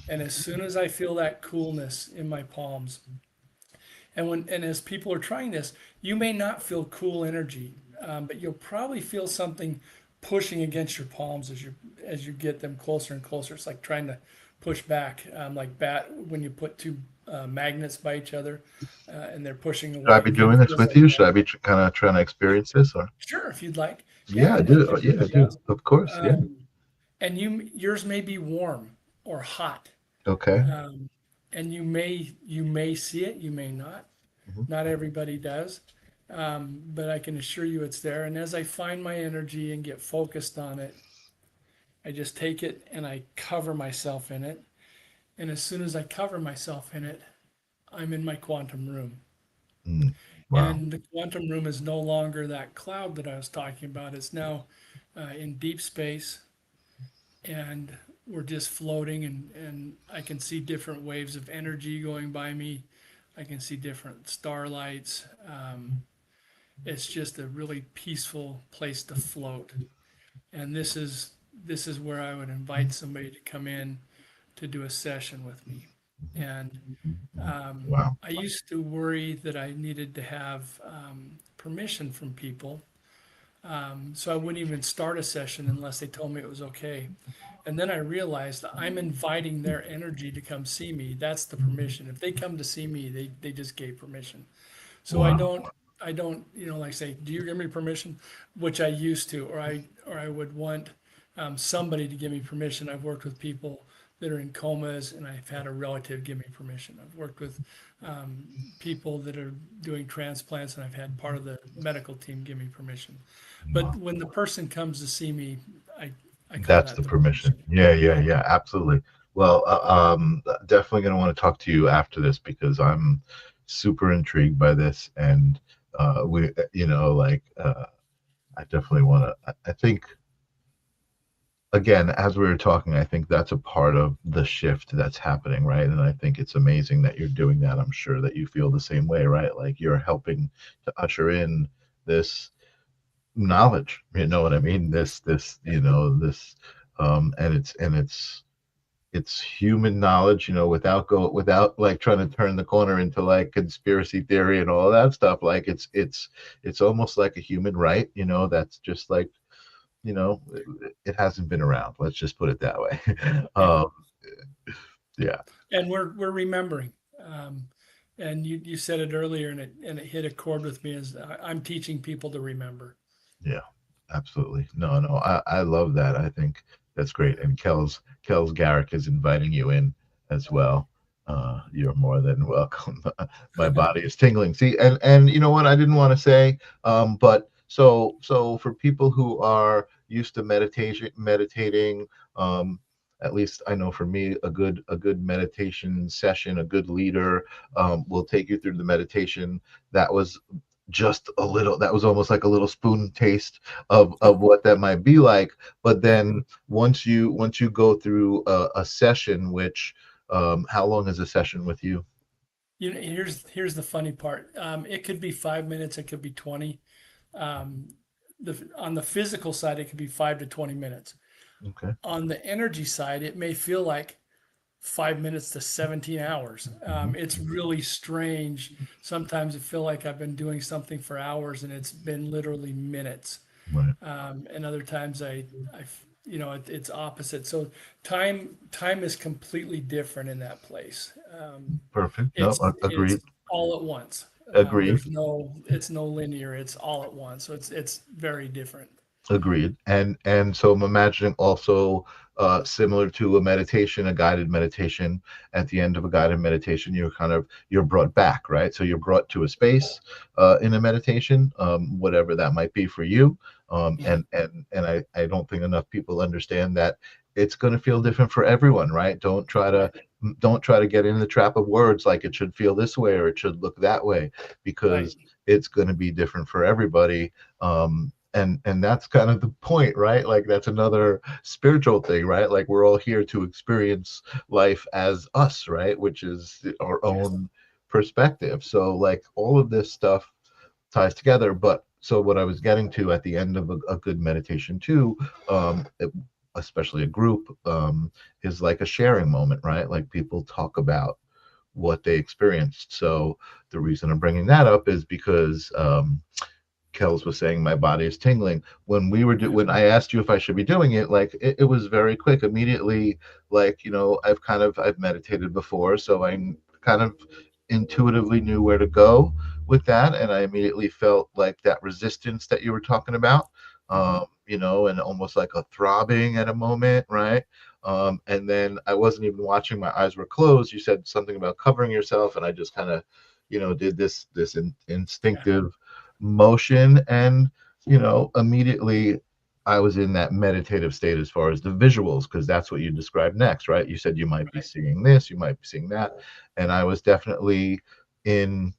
and as soon as I feel that coolness in my palms, and as people are trying this, you may not feel cool energy, but you'll probably feel something pushing against your palms as you get them closer and closer. It's like trying to push back, like when you put two magnets by each other, and they're pushing Should I away. be It kind doing of this feels with like you? Should that. I be kind of trying to experience this, or? Sure, if you'd like. Yeah, Yeah, I it, do. it Yeah, I really do. does. Of course. Yeah. And yours may be warm or hot, Okay. um, and you may see it, you may not. Mhm. Not everybody does, but I can assure you it's there. And as I find my energy and get focused on it, I just take it and I cover myself in it. And as soon as I cover myself in it, I'm in my quantum room. Mm. Wow. And the quantum room is no longer that cloud that I was talking about. It's now in deep space, and we're just floating, and I can see different waves of energy going by me. I can see different starlights. It's just a really peaceful place to float. And this is where I would invite somebody to come in to do a session with me. And Wow. I used to worry that I needed to have permission from people. So I wouldn't even start a session unless they told me it was okay. And then I realized that I'm inviting their energy to come see me. That's the permission. If they come to see me, they just gave permission. So I Wow. don't I don't like say, do you give me permission? Which I used to, or I would want somebody to give me permission. I've worked with people that are in comas, and I've had a relative give me permission. I've worked with people that are doing transplants, and I've had part of the medical team give me permission. But Wow. when the person comes to see me, I call That's that the the permission. permission. Yeah, yeah, Yeah. yeah, absolutely. Well, definitely going to want to talk to you after this because I'm super intrigued by this, and I definitely want to. I think again, as we were talking, I think that's a part of the shift that's happening, right? And I think it's amazing that you're doing that. I'm sure that you feel the same way, right? Like you're helping to usher in this knowledge. You know what I mean? This, and it's human knowledge, without like trying to turn the corner into like conspiracy theory and all that stuff. Like it's almost like a human right, that's just like, it hasn't been around. Let's just put it that way. Yeah. um, yeah, And we're remembering. And you said it earlier, and it hit a chord with me as I'm teaching people to remember. yeah, absolutely. No, no, I love that. I think that's great. And Kells Garrick is inviting you in as well. You're more than welcome. My body is tingling. See, and you know what I didn't want to say, but so for people who are used to meditating, um, at least I know for me, a good meditation session, a good leader, will take you through the meditation. That was just a little, that was almost like a little spoon taste of what that might be like. But Yeah. then once you go through a session, which how long is a session with you? Here's the funny part. It could be 5 minutes. It could be 20. Um, on the physical side, it could be 5 to 20 minutes. Okay. On the energy side, it may feel like 5 minutes to 17 hours. Mhm. It's really strange. Sometimes I feel like I've been doing something for hours, and it's been literally minutes. Right. And other times it's opposite. So time is completely different in that place. Perfect. No, It's agreed. all at once. Agreed. It's no linear. It's all at once. So it's very different. Agreed. And so I'm imagining also similar to a meditation, a guided meditation. At the end of a guided meditation, you're brought back, right? So you're brought to a space in a meditation, whatever that might be for you. Mhm. And I don't think enough people understand that it's going to feel different for everyone, right? Right, Don't try to get in the trap of words like it should feel this way or it should look that way, right, because it's going to be different for everybody. And that's kind of the point, right? Like that's another spiritual thing, right? Like we're all here to experience life as us, right? Which is our yes, own perspective. So like all of this stuff ties together. But so what I was getting to at the end of a good meditation too, especially a group, is like a sharing moment, right? Like people talk about what they experienced. So the reason I'm bringing that up is because Kels was saying my body is tingling. yeah, When I asked you if I should be doing it, like it was very quick, immediately. Like I've meditated before, so I kind of intuitively knew where to go with that, and I immediately felt like that resistance that you were talking about, mhm, and almost like a throbbing at a moment, right? And then I wasn't even watching; my eyes were closed. You said something about covering yourself, and I just kind of, did this yeah, instinctive motion, and immediately I was in that meditative state as far as the visuals, because that's what you described next, right? You said you might be right, seeing this, you might be seeing that, and I was definitely in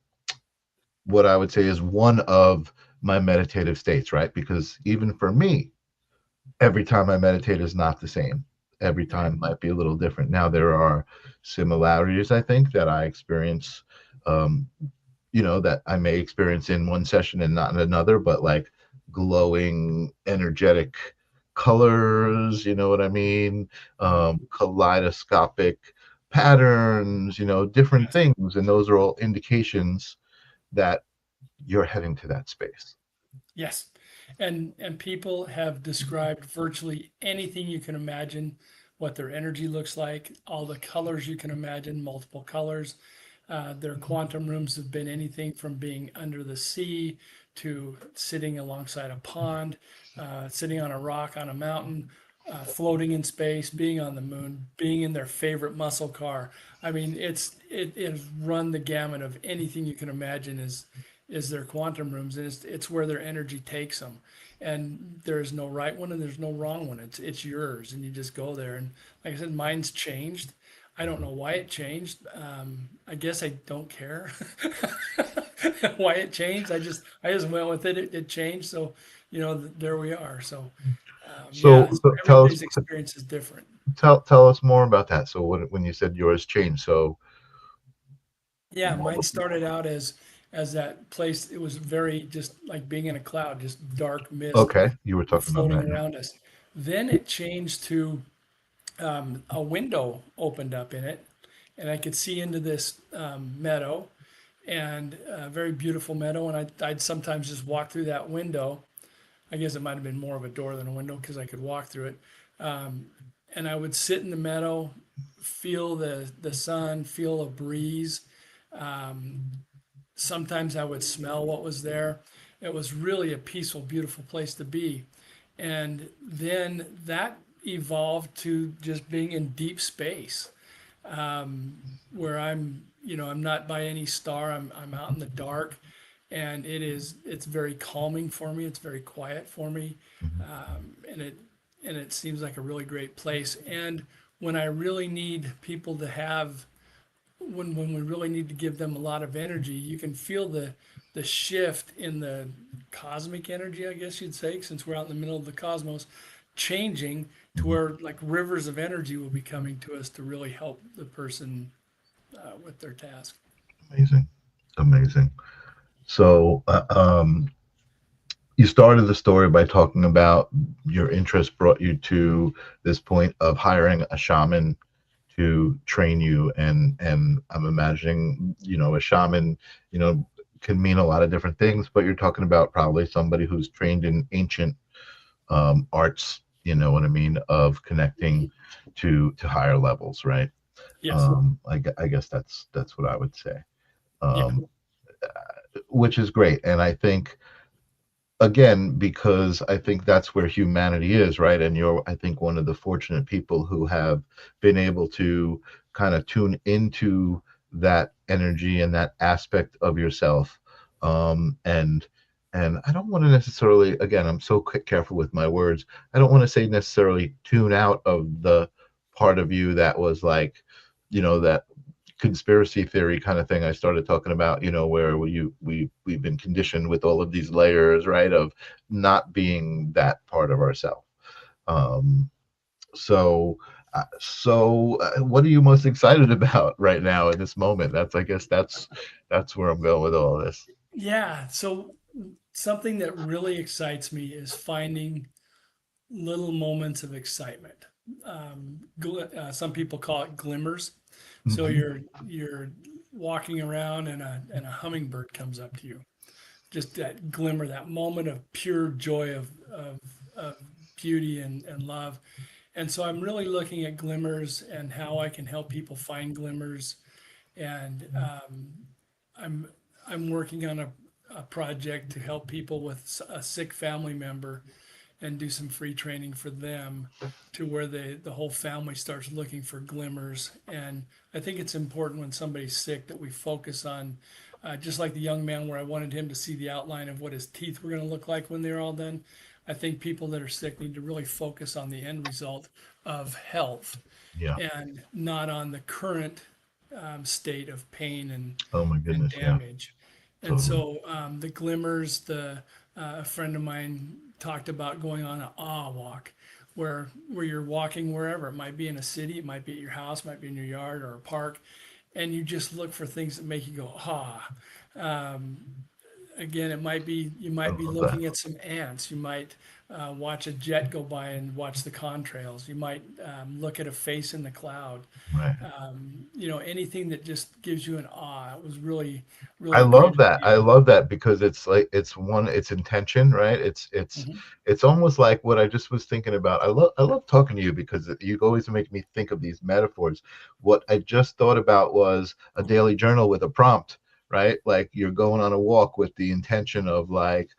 what I would say is one of my meditative states, right? Because even for me, every time I meditate is not the same. Every right, time might be a little different. Now there are similarities, I think, that I experience, um, that I may experience in one session and not in another, but like glowing, energetic colors, you know what I mean? mhm, Kaleidoscopic patterns, different yes. things. And those are all indications that you're heading to that space. Yes. And people have described virtually anything you can imagine, what their energy looks like, all the colors you can imagine, multiple colors. Their quantum rooms have been anything from being under the sea to sitting alongside a pond, sitting on a rock on a mountain, floating in space, being on the moon, being in their favorite muscle car. I mean, it has run the gamut of anything you can imagine is their quantum rooms, and it's where their energy takes them. And there's no right one and there's no wrong one. It's yours, and you just go there. And like I said, mine's changed. I don't know why it changed. I guess I don't care why it changed. I just went with it. It changed. So there we are. So So, yeah. So so tell us everybody's experience is different. tell us more about that. So when you said yours changed, so Yeah, mine started out as that place. It was very just like being in a cloud, just dark mist okay, you were talking about floating that. Yeah. around us. Then it changed to a window opened up in it, and I could see into this meadow, and a very beautiful meadow. And I'd sometimes just walk through that window. I guess it might have been more of a door than a window because I could walk through it. Um, and I would sit in the meadow, feel the sun, feel a breeze. Um, Sometimes I would smell what was there. It was really a peaceful, beautiful place to be. And then that evolved to just being in deep space, where I'm not by any star. I'm out in the dark, and it's very calming for me. It's very quiet for me, and it seems like a really great place. And when I really need people to have when we really need to give them a lot of energy, you can feel the shift in the cosmic energy, I guess you'd say, since we're out in the middle of the cosmos, changing to Mhm. where like rivers of energy will be coming to us to really help the person with their task. Amazing, amazing. So you started the story by talking about your interest brought you to this point of hiring a shaman to train you, and I'm imagining a shaman you know can mean a lot of different things, but you're talking about probably somebody who's trained in ancient arts, you know what I mean, of connecting to higher levels, right? Yes. I guess that's what I would say, Yeah. um, which is great. And I think again, because I think that's where humanity is, right? And you're, I think, one of the fortunate people who have been able to kind of tune into that energy and that aspect of yourself. Um, and and I don't want to necessarily, again, I'm so careful with my words. I don't want to say necessarily tune out of the part of you that was like, that conspiracy theory kind of thing I started talking about, where we've been conditioned with all of these layers, right, of not being that part of ourselves. Um, what are you most excited about right now in this moment? I guess that's where I'm going with all this. Yeah. So something that really excites me is finding little moments of excitement. Some people call it glimmers. So Hmm. you're walking around and a hummingbird comes up to you. Just that glimmer, that moment of pure joy of beauty and love. And so I'm really looking at glimmers and how I can help people find glimmers. And I'm I'm working on a project to help people with a sick family member and do some free training for them to where the whole family starts looking for glimmers. And I think it's important when somebody's sick that we focus on, just like the young man where I wanted him to see the outline of what his teeth were going to look like when they're all done. I think people that are sick need to really focus on the end result of health Yeah. and not on the current state of pain Oh my and goodness. Yeah. damage. And Totally. so the glimmers, a friend of mine talked about going on an awe walk where you're walking wherever. It might be in a city, it might be at your house, it might be in your yard or a park, and you just look for things that make you go, ah. Um, Again, it might be you I might be love that. looking at some ants. You might watch a jet go by and watch the contrails. You might look at a face in the cloud. Right. Anything that just gives you an awe. It was really, I really great love to that. be I able. love that because it's intention, right? Mhm. It's almost like what I just was thinking about. I love talking to you because you always make me think of these metaphors. What I just thought about was a daily journal with a prompt, right? Like you're going on a walk with the intention of like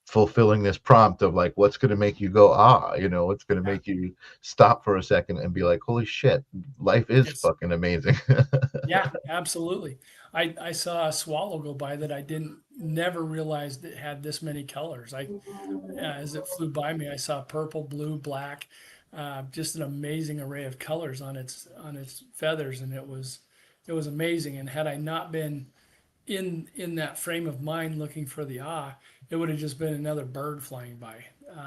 fulfilling this prompt of like what's going to make you go what's going to Yeah, make you stop for a second and be like, holy shit, life is it's fucking amazing. yeah, absolutely. I saw a swallow go by that I didn't never realized it had this many colors. As it flew by me, I saw purple, blue, black, just an amazing array of colors on its feathers, and it was amazing. And had I not been in that frame of mind looking for the it would have just been another bird flying by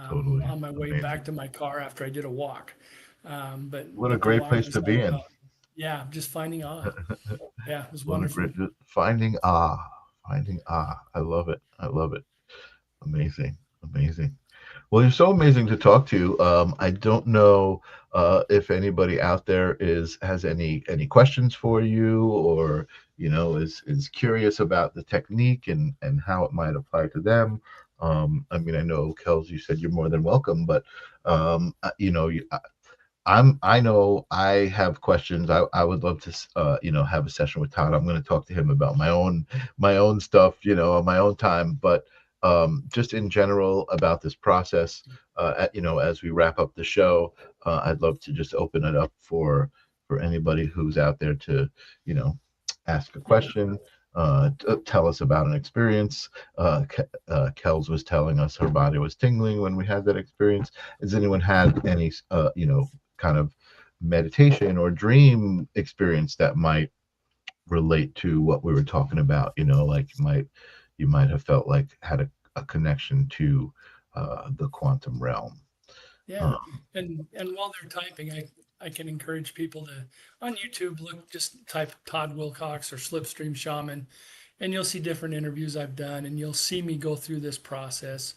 Totally on my way back amazing. to my car after I did a walk. But What a but the great walk place was to all be in. about, yeah, just finding Yeah, it was What a great wonderful. finding I love it. I love it. Amazing. Amazing. Well, you're so amazing to talk to. I don't know if anybody out there has any questions for you, or is curious about the technique and how it might apply to them. I mean, I know, Kels, you said you're more than welcome, but I know I have questions. I would love to have a session with Todd. I'm going to talk to him about my own stuff, on my own time, but just in general about this process, as we wrap up the show, I'd love to just open it up for anybody who's out there to, you know, ask a question, tell us about an experience. Kels was telling us her body was tingling when we had that experience. Has anyone had any, kind of meditation or dream experience that might relate to what we were talking about, like you might have felt like had a connection to the quantum realm. Yeah, uh, and while they're typing, I can encourage people to on YouTube look just type Todd Wilcox or Slipstream Shaman, and you'll see different interviews I've done, and you'll see me go through this process.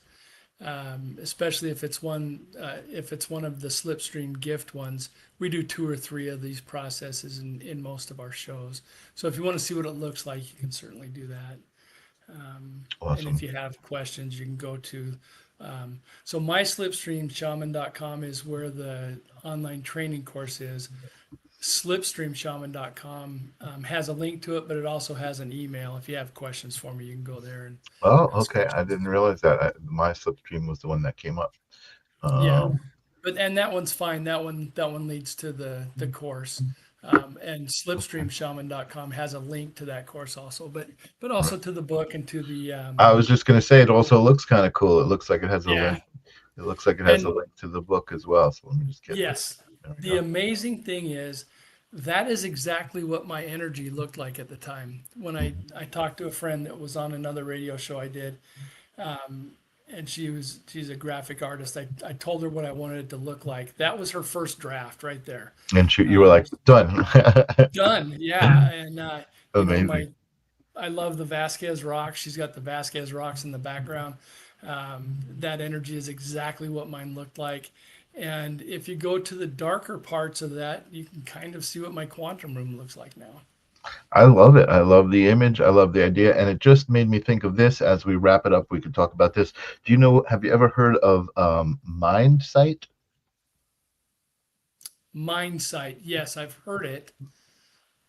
Especially if it's one of the Slipstream gift ones, we do 2 or 3 of these processes in most of our shows. So if you want to see what it looks like, you can certainly do that. And if awesome. you have questions, you can go to so myslipstreamshaman.com is where the online training course is. Slipstreamshaman.com has a link to it, but it also has an email. If you have questions for me, you can go there and Oh, ask okay. I questions. didn't realize that. My Slipstream was the one that came up. Yeah, Um, but and that one's fine. That one leads to the course. And okay. slipstreamshaman.com has a link to that course also, but Right. also to the book and to the I was just gonna say it also looks kind of cool. It looks like it has a yeah. link. It looks like it has a And link to the book as well. So let me just get this. yes, There we the go. amazing thing is that is exactly what my energy looked like at the time when I talked to a friend that was on another radio show I did. And she's a graphic artist. I told her what I wanted it to look like. That was her first draft right there. And you were Um, like, done. done, yeah. And Amazing. my I love the Vasquez rocks. She's got the Vasquez rocks in the background. That energy is exactly what mine looked like. And if you go to the darker parts of that, you can kind of see what my quantum room looks like now. I love it. I love the image. I love the idea. And it just made me think of this as we wrap it up. We could talk about this. Do you know, have you ever heard of Mind Sight? Mind sight, yes, I've heard it.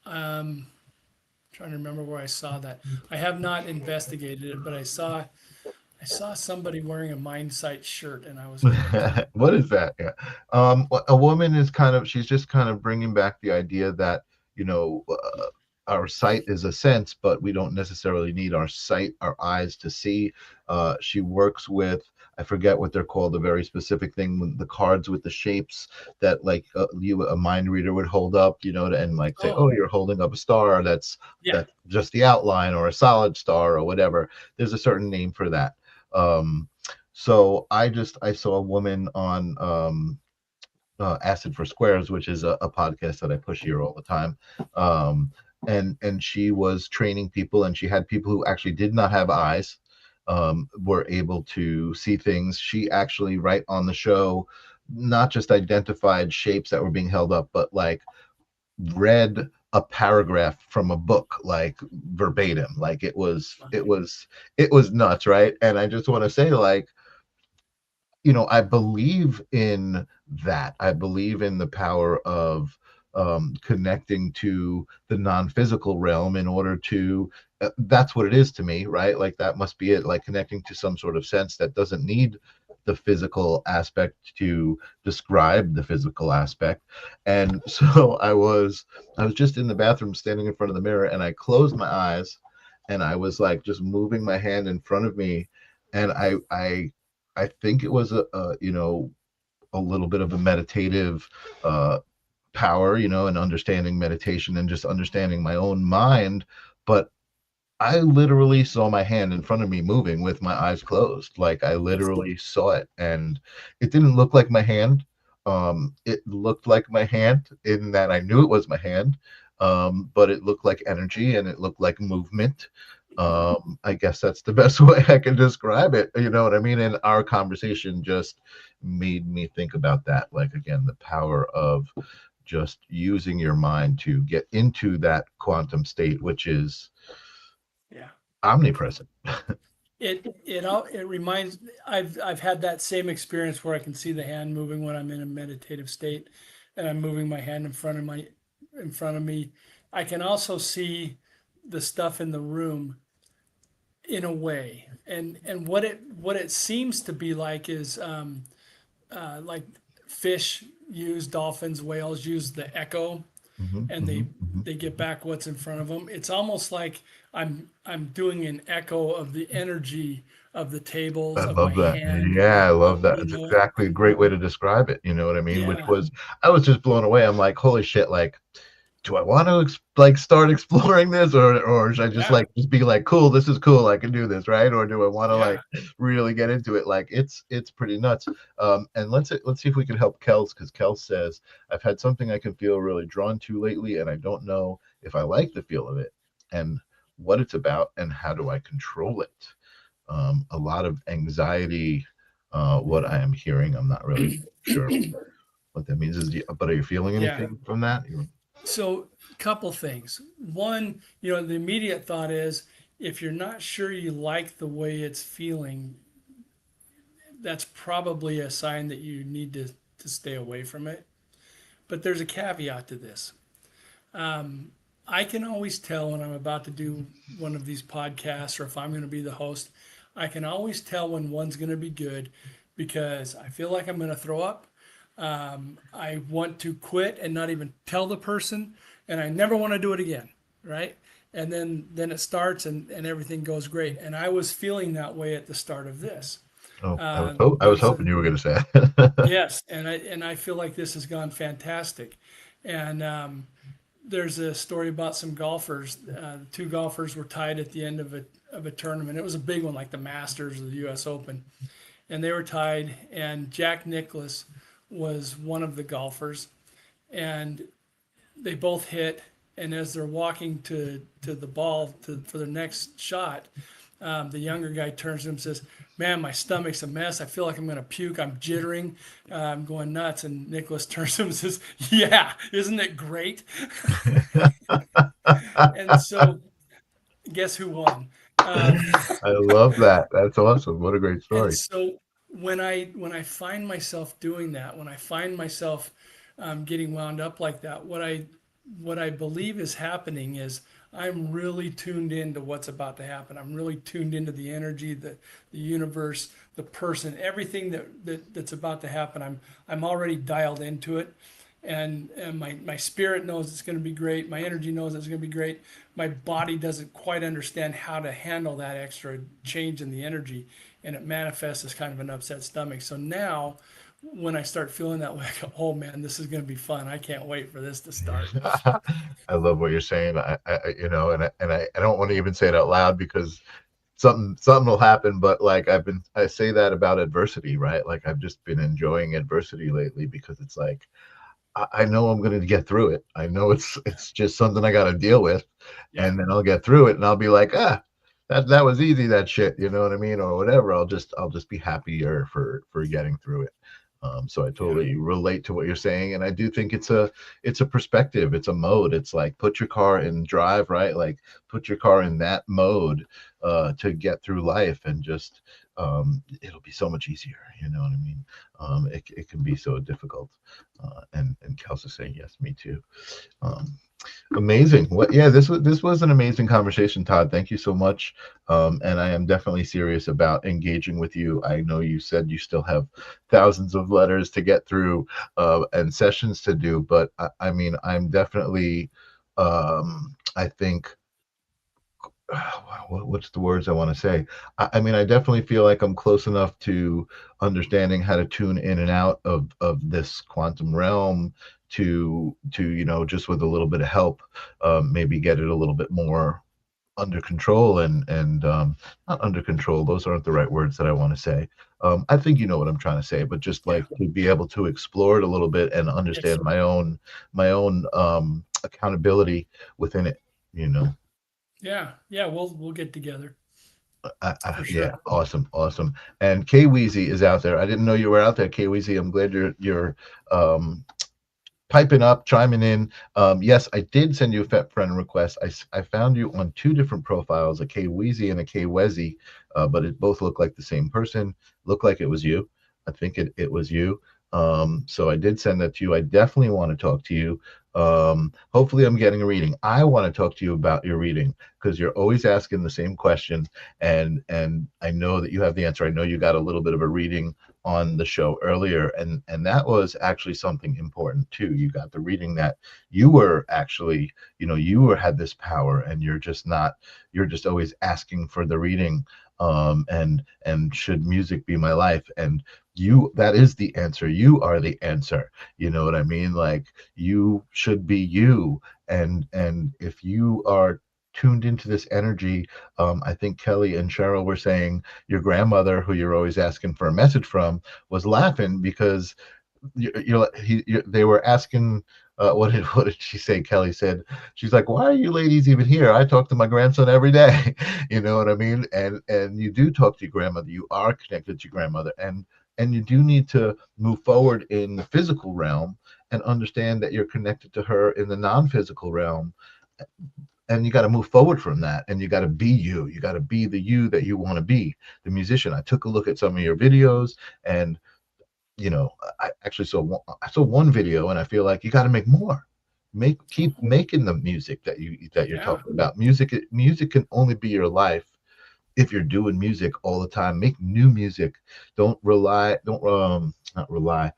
Um, Trying to remember where I saw that. I have not investigated it, but I saw somebody wearing a mind sight shirt, and I was going to. What is that? Yeah. A woman is kind of, she's just kind of bringing back the idea that, you know, our sight is a sense, but we don't necessarily need our sight, our eyes to see. She works with, I forget what they're called, a very specific thing, the cards with the shapes that like a mind reader would hold up, you know, and like say, oh, Oh, you're holding up a star. yeah, That's just the outline or a solid star or whatever. There's a certain name for that. Um, so I saw a woman on Acid for Squares, which is a podcast that I push here all the time. Um, and she was training people, and she had people who actually did not have eyes, were able to see things. She actually, right on the show, not just identified shapes that were being held up, but like read a paragraph from a book like verbatim. Like it was nuts, right? And I just want to say, like, I believe in that. I believe in the power of connecting to the non-physical realm in order to. That's what it is to me, right? Like that must be it. Like connecting to some sort of sense that doesn't need the physical aspect to describe the physical aspect. And so I was just in the bathroom, standing in front of the mirror, and I closed my eyes, and I was like just moving my hand in front of me, and I think it was a little bit of a meditative uh, power, and understanding meditation and just understanding my own mind. But I literally saw my hand in front of me moving with my eyes closed. Like I that's literally saw it, and it didn't look like my hand. It looked like my hand in that I knew it was my hand, but it looked like energy and it looked like movement. I guess that's the best way I can describe it. You know what I mean? And our conversation just made me think about that. Like again, the power of just using your mind to get into that quantum state, which is yeah. omnipresent. It reminds. I've had that same experience where I can see the hand moving when I'm in a meditative state, and I'm moving my hand in front of me. I can also see the stuff in the room in a way, and what it seems to be like is like fish use dolphins, whales use the echo, Mhm, and they mhm, mhm. they get back what's in front of them. It's almost like I'm doing an echo of the energy of the tables I of my love that. hand. Yeah, I love that. You It's know, exactly a great way to describe it. You know what I mean? Which yeah, was, I was just blown away. I'm like, holy shit! Like, do I want to like start exploring this, or should I just yeah, like just be like, cool, this is cool, I can do this, right? Or do I want to like yeah. really get into it? Like, it's pretty nuts. And let's see if we can help Kels, because Kels says I've had something I can feel really drawn to lately, and I don't know if I like the feel of it and what it's about and how do I control it. A lot of anxiety. What I am hearing, I'm not really sure what that means. But are you feeling Yeah. anything from that? So, couple things. One, the immediate thought is if you're not sure you like the way it's feeling, that's probably a sign that you need to stay away from it. But there's a caveat to this. I can always tell when I'm about to do one of these podcasts or if I'm going to be the host. I can always tell when one's going to be good because I feel like I'm going to throw up. I want to quit and not even tell the person, and I never want to do it again, right? And then it starts and everything goes great. And I was feeling that way at the start of this. Oh, I was There's hoping a you were going to say. yes, and I feel like this has gone fantastic. And there's a story about some golfers. Two golfers were tied at the end of a tournament. It was a big one, like the Masters or the U.S. Open, and they were tied. And Jack Nicklaus was one of the golfers, and they both hit. And as they're walking to the ball for their next shot, the younger guy turns to him and says, "Man, my stomach's a mess. I feel like I'm going to puke. I'm jittering. I'm going nuts." And Nicholas turns to him and says, "Yeah, isn't it great?" And so, guess who won? Um, I love that. That's awesome. What a great and story. so when I find myself doing that, when I find myself getting wound up like that, what I believe is happening is I'm really tuned into what's about to happen. I'm really tuned into the energy, the universe, the person, everything that's about to happen. I'm already dialed into it. And my spirit knows it's going to be great. My energy knows it's going to be great. My body doesn't quite understand how to handle that extra change in the energy, and it manifests as kind of an upset stomach. So now, when I start feeling that way, I go, "Oh man, this is going to be fun. I can't wait for this to start." I love what you're saying. I don't want to even say it out loud because something will happen. But like I say that about adversity, right? Like I've just been enjoying adversity lately because it's like I know I'm going to get through it. I know it's just something I got to deal with, Yeah, and then I'll get through it, and I'll be like, that was easy, that shit, you know what I mean, or whatever. I'll just be happier for getting through it. So I yeah, totally relate to what you're saying, and I do think it's a perspective, it's a mode. It's like put your car in drive, right? Like put your car in that mode to get through life, and just it'll be so much easier. You know what I mean? It can be so difficult. And Kelsey's saying yes, me too. Um, Amazing. What? Yeah, this was an amazing conversation, Todd. Thank you so much. And I am definitely serious about engaging with you. I know you said you still have thousands of letters to get through and sessions to do, but I mean, I'm definitely. I think what's the words I want to say? I mean, I definitely feel like I'm close enough to understanding how to tune in and out of this quantum realm to just with a little bit of help, maybe get it a little bit more under control and not under control. Those aren't the right words that I want to say. I think you know what I'm trying to say, but just yeah. like to be able to explore it a little bit and Yes, understand sir. my own accountability within it. You know. Yeah, yeah. We'll get together for Yeah, sure. awesome, awesome. And K Weezy is out there. I didn't know you were out there, K Weezy. I'm glad you're um, piping up, chiming in. Yes, I did send you a friend request. I found you on two different profiles, a K Weezy and a K Wezzy, but it both look like the same person. Looked like it was you. I think it was you. So I did send that to you. I definitely want to talk to you. Hopefully I'm getting a reading. I want to talk to you about your reading because you're always asking the same question, and I know that you have the answer. I know you got a little bit of a reading on the show earlier, and that was actually something important too. You got the reading that you were actually, had this power, and you're just always asking for the reading. And should music be my life? And that is the answer. You are the answer. You know what I mean? Like you should be you. And if you are tuned into this energy, I think Kelly and Cheryl were saying your grandmother, who you're always asking for a message from, was laughing because they were asking. What did she say? Kelly said, she's like, "Why are you ladies even here? I talk to my grandson every day." You know what I mean? And you do talk to your grandmother. You are connected to your grandmother, and you do need to move forward in the physical realm and understand that you're connected to her in the non-physical realm, and you got to move forward from that, and you got to be you got to be the you that you want to be, the musician. I took a look at some of your videos, and I actually saw one video, and I feel like you got to make more. keep making the music that you're Yeah. talking about. Music can only be your life if you're doing music all the time. Make new music. Don't not rely.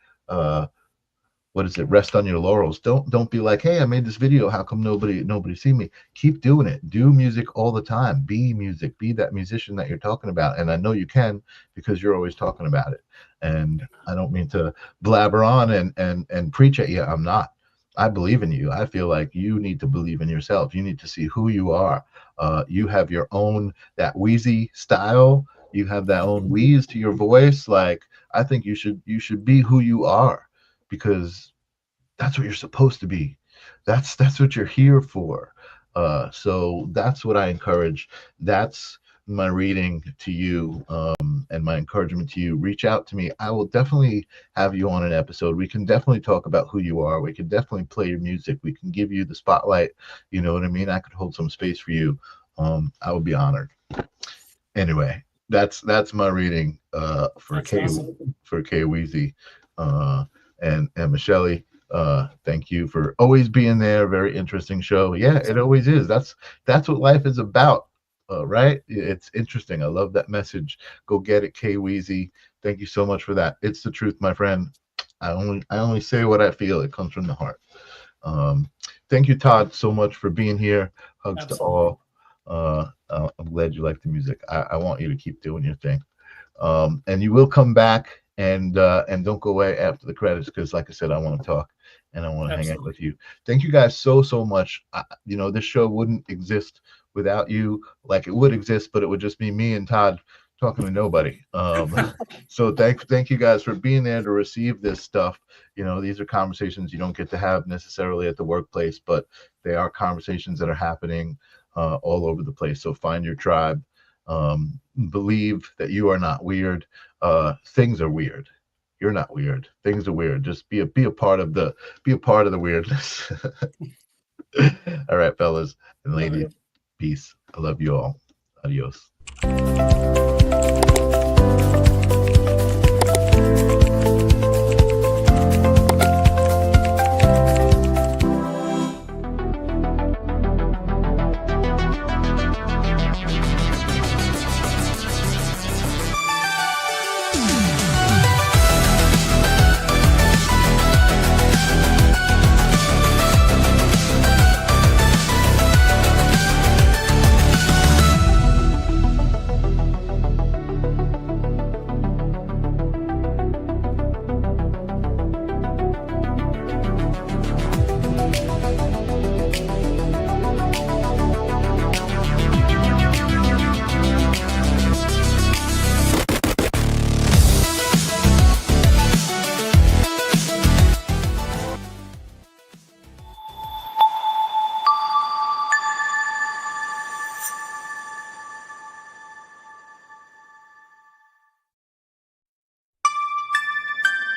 What is it? Rest on your laurels. Don't be like, hey, I made this video. How come nobody see me? Keep doing it. Do music all the time. Be music. Be that musician that you're talking about. And I know you can, because you're always talking about it. And I don't mean to blabber on and preach at you. I'm not. I believe in you. I feel like you need to believe in yourself. You need to see who you are. You have your own, that wheezy style. You have that own wheeze to your voice. Like, I think you should be who you are, because that's what you're supposed to be. That's what you're here for. So that's what I encourage. That's my reading to you, and my encouragement to you. Reach out to me. I will definitely have you on an episode. We can definitely talk about who you are. We can definitely play your music. We can give you the spotlight. You know what I mean? I could hold some space for you. I would be honored. Anyway, that's my reading for That's K awesome. for K Weezy. And Michelle, thank you for always being there. Very interesting show. Yeah, it always is. That's what life is about, right? It's interesting. I love that message. Go get it, K Weezy. Thank you so much for that. It's the truth, my friend. I only say what I feel. It comes from the heart. Thank you, Todd, so much for being here. Hugs to Absolutely. all. I'm glad you like the music. I want you to keep doing your thing. And you will come back, and don't go away after the credits, because, like I said, I want to talk and I want to hang out Absolutely. with you. Thank you guys so much. This show wouldn't exist without you. Like, it would exist, but it would just be me and Todd talking to nobody. So thank you guys for being there to receive this stuff. These are conversations you don't get to have necessarily at the workplace, but they are conversations that are happening all over the place. So find your tribe. Believe that you are not weird. Things are weird. You're not weird. Things are weird. Just be a part of the weirdness. All right, fellas and Love ladies. it. Peace. I love you all. Adios.